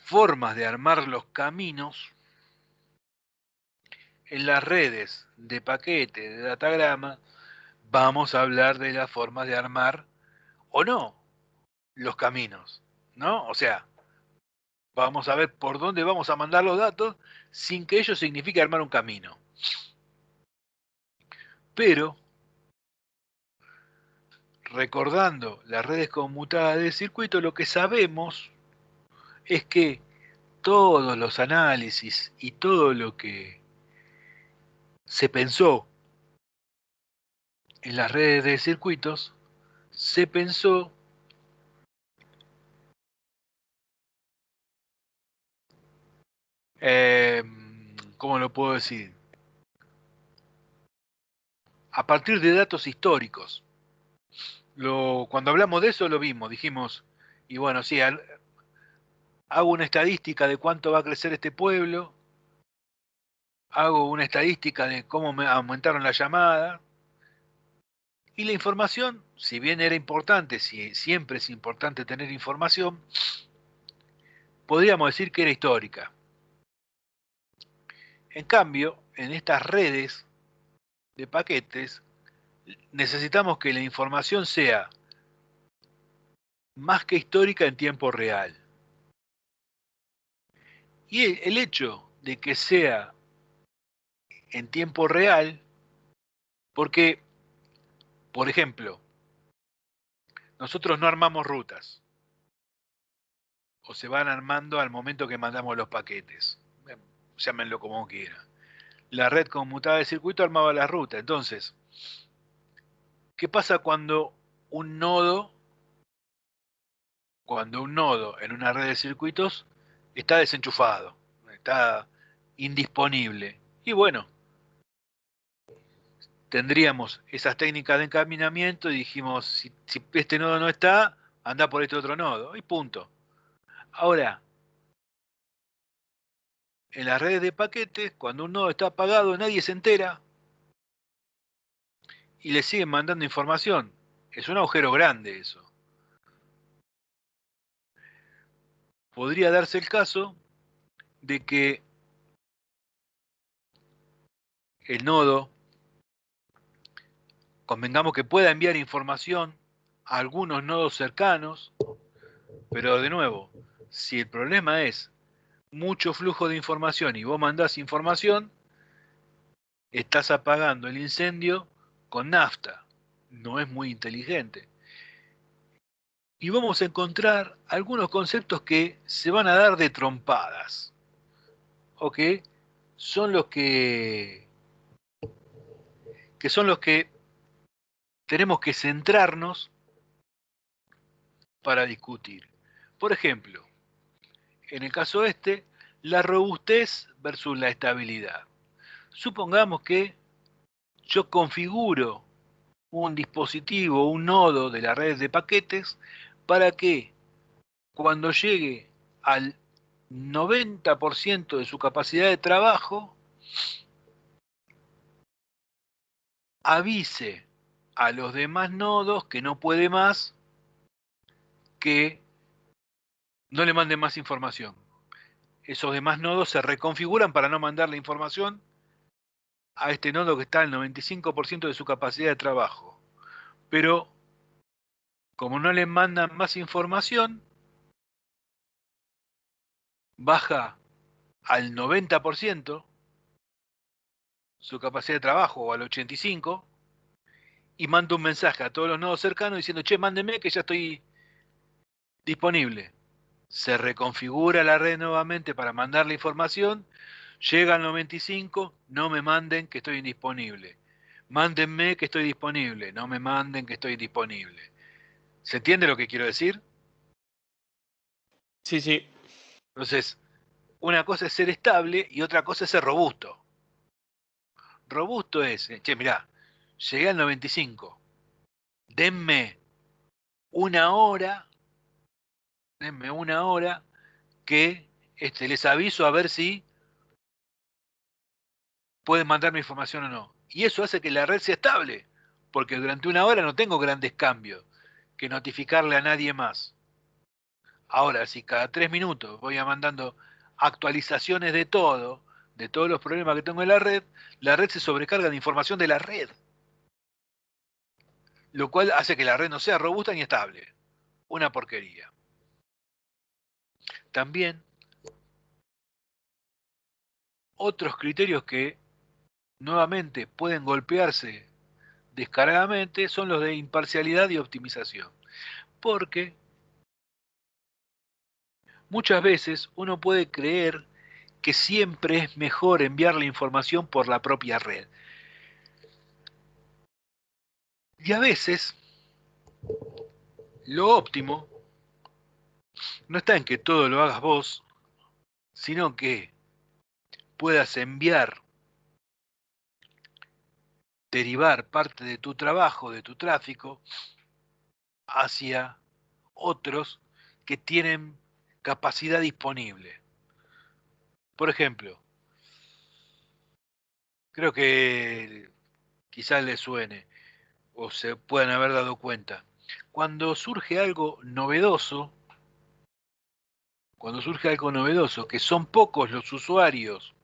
formas de armar los caminos, en las redes de paquete, de datagrama, vamos a hablar de las formas de armar o no los caminos, ¿no? O sea, vamos a ver por dónde vamos a mandar los datos sin que ello signifique armar un camino. Pero, recordando las redes conmutadas de circuito, lo que sabemos es que todos los análisis y todo lo que se pensó en las redes de circuitos, se pensó ¿cómo lo puedo decir? A partir de datos históricos. Cuando hablamos de eso lo vimos, dijimos, y bueno, sí, hago una estadística de cuánto va a crecer este pueblo, hago una estadística de cómo me aumentaron la llamada, y la información, si bien era importante, siempre es importante tener información, podríamos decir que era histórica. En cambio, en estas redes de paquetes, necesitamos que la información sea más que histórica en tiempo real. Y el hecho de que sea en tiempo real, porque, por ejemplo, nosotros no armamos rutas, o se van armando al momento que mandamos los paquetes, llámenlo como quieran. La red conmutada de circuito armaba la ruta. Entonces, ¿qué pasa cuando un nodo en una red de circuitos está desenchufado, está indisponible? Y bueno, tendríamos esas técnicas de encaminamiento y dijimos, si este nodo no está, anda por este otro nodo, y punto. Ahora, en las redes de paquetes, cuando un nodo está apagado, nadie se entera y le siguen mandando información. Es un agujero grande eso. Podría darse el caso de que el nodo, convengamos que pueda enviar información a algunos nodos cercanos, pero de nuevo, si el problema es mucho flujo de información y vos mandás información, estás apagando el incendio con nafta. No es muy inteligente. Y vamos a encontrar algunos conceptos que se van a dar de trompadas, o que son los que son los que tenemos que centrarnos para discutir. Por ejemplo, en el caso este, la robustez versus la estabilidad. Supongamos que yo configuro un dispositivo, un nodo de la red de paquetes, para que cuando llegue al 90% de su capacidad de trabajo, avise a los demás nodos que no puede más, que no le manden más información. Esos demás nodos se reconfiguran para no mandar la información a este nodo que está al 95% de su capacidad de trabajo. Pero, como no le mandan más información, baja al 90% su capacidad de trabajo, o al 85%, y manda un mensaje a todos los nodos cercanos diciendo, che, mándenme que ya estoy disponible. Se reconfigura la red nuevamente para mandar la información, llega al 95%, no me manden que estoy indisponible. Mándenme que estoy disponible, no me manden que estoy disponible. ¿Se entiende lo que quiero decir?
Sí, sí.
Entonces, una cosa es ser estable y otra cosa es ser robusto. Robusto es, che, mirá, llegué al 95%, denme una hora que les aviso a ver si pueden mandarme información o no. Y eso hace que la red sea estable, porque durante una hora no tengo grandes cambios que notificarle a nadie más. Ahora, si cada 3 minutos voy mandando actualizaciones de todos los problemas que tengo en la red se sobrecarga de información de la red, lo cual hace que la red no sea robusta ni estable. Una porquería. También, otros criterios que nuevamente pueden golpearse descaradamente son los de imparcialidad y optimización. Porque muchas veces uno puede creer que siempre es mejor enviar la información por la propia red. Y a veces, lo óptimo no está en que todo lo hagas vos, sino que puedas derivar parte de tu trabajo, de tu tráfico, hacia otros que tienen capacidad disponible. Por ejemplo, creo que quizás les suene o se puedan haber dado cuenta. Cuando surge algo novedoso, que son pocos los usuarios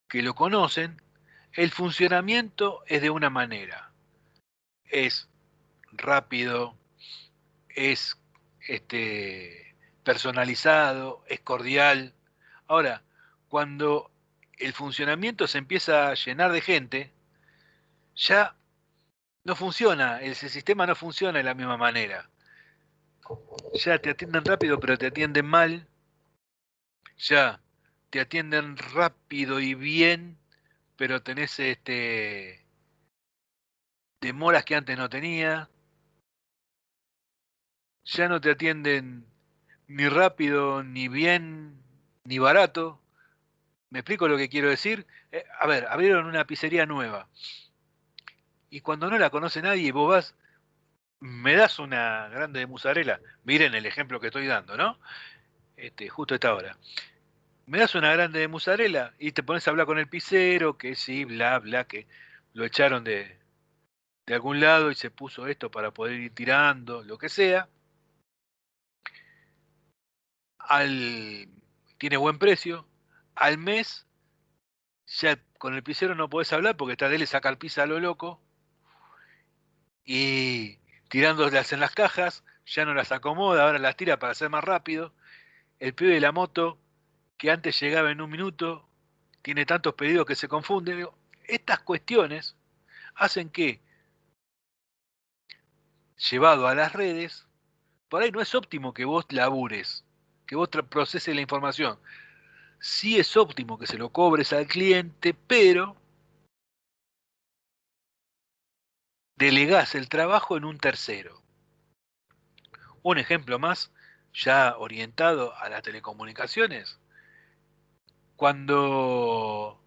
que lo conocen, el funcionamiento es de una manera. Es rápido, es personalizado, es cordial. Ahora, cuando el funcionamiento se empieza a llenar de gente, ya no funciona, el sistema no funciona de la misma manera. Ya te atienden rápido, pero te atienden mal. Ya te atienden rápido y bien, pero tenés demoras que antes no tenía. Ya no te atienden ni rápido, ni bien, ni barato. ¿Me explico lo que quiero decir? A ver, abrieron una pizzería nueva. Y cuando no la conoce nadie, vos vas, me das una grande de mozzarella. Miren el ejemplo que estoy dando, ¿no? Justo a esta hora. Me das una grande de mozzarella y te pones a hablar con el pizzero, que sí, bla, bla, que lo echaron de algún lado y se puso esto para poder ir tirando, lo que sea. Tiene buen precio. Al mes, ya con el pizzero no podés hablar porque está de él y saca el pizza a lo loco. Y tirándolas en las cajas, ya no las acomoda, ahora las tira para hacer más rápido. El pibe de la moto, que antes llegaba en un minuto, tiene tantos pedidos que se confunde. Digo, estas cuestiones hacen que, llevado a las redes, por ahí no es óptimo que vos labures, que vos proceses la información. Sí es óptimo que se lo cobres al cliente, pero delegás el trabajo en un tercero. Un ejemplo más, ya orientado a las telecomunicaciones, cuando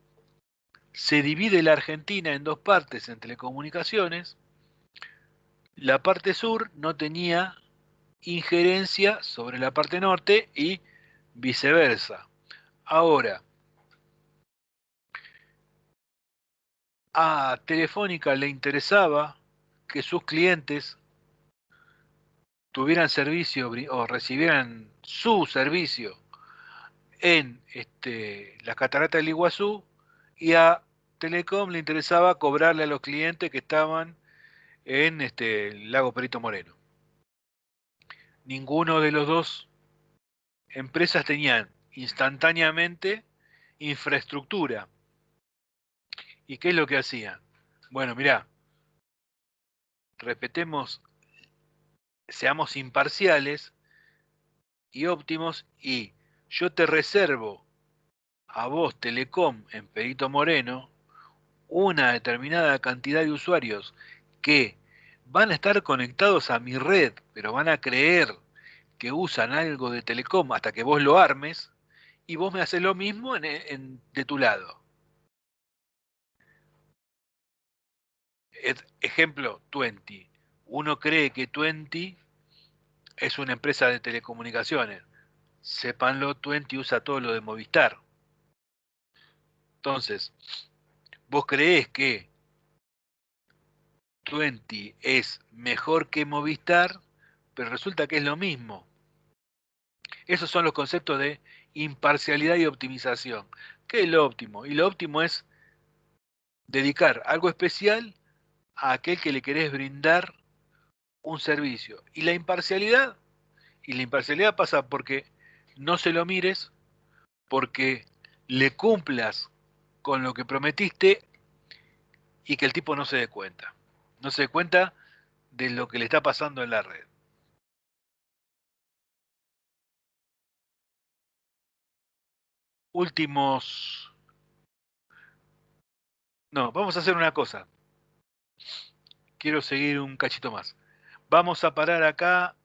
se divide la Argentina en dos partes en telecomunicaciones, la parte sur no tenía injerencia sobre la parte norte y viceversa. Ahora, a Telefónica le interesaba que sus clientes tuvieran servicio o recibieran su servicio en las cataratas del Iguazú, y a Telecom le interesaba cobrarle a los clientes que estaban en el lago Perito Moreno. Ninguno de los dos empresas tenían instantáneamente infraestructura. ¿Y qué es lo que hacían? Bueno, mirá, respetemos, seamos imparciales y óptimos, y yo te reservo a vos, Telecom, en Perito Moreno, una determinada cantidad de usuarios que van a estar conectados a mi red, pero van a creer que usan algo de Telecom hasta que vos lo armes, y vos me haces lo mismo de tu lado. Ejemplo, Tuenti. Uno cree que Tuenti es una empresa de telecomunicaciones. Sépanlo, Tuenti usa todo lo de Movistar. Entonces, vos creés que Tuenti es mejor que Movistar, pero resulta que es lo mismo. Esos son los conceptos de imparcialidad y optimización. ¿Qué es lo óptimo? Y lo óptimo es dedicar algo especial a aquel que le querés brindar un servicio. Y la imparcialidad pasa porque no se lo mires, porque le cumplas con lo que prometiste y que el tipo no se dé cuenta. No se dé cuenta de lo que le está pasando en la red. Últimos... No, vamos a hacer una cosa. Quiero seguir un cachito más. Vamos a parar acá.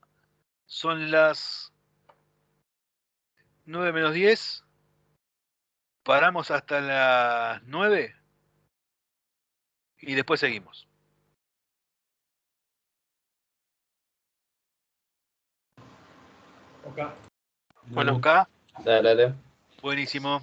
Son las 9 menos 10. Paramos hasta las 9 y después seguimos.
Ok.
Bueno.
Acá,
Dale, dale.
buenísimo.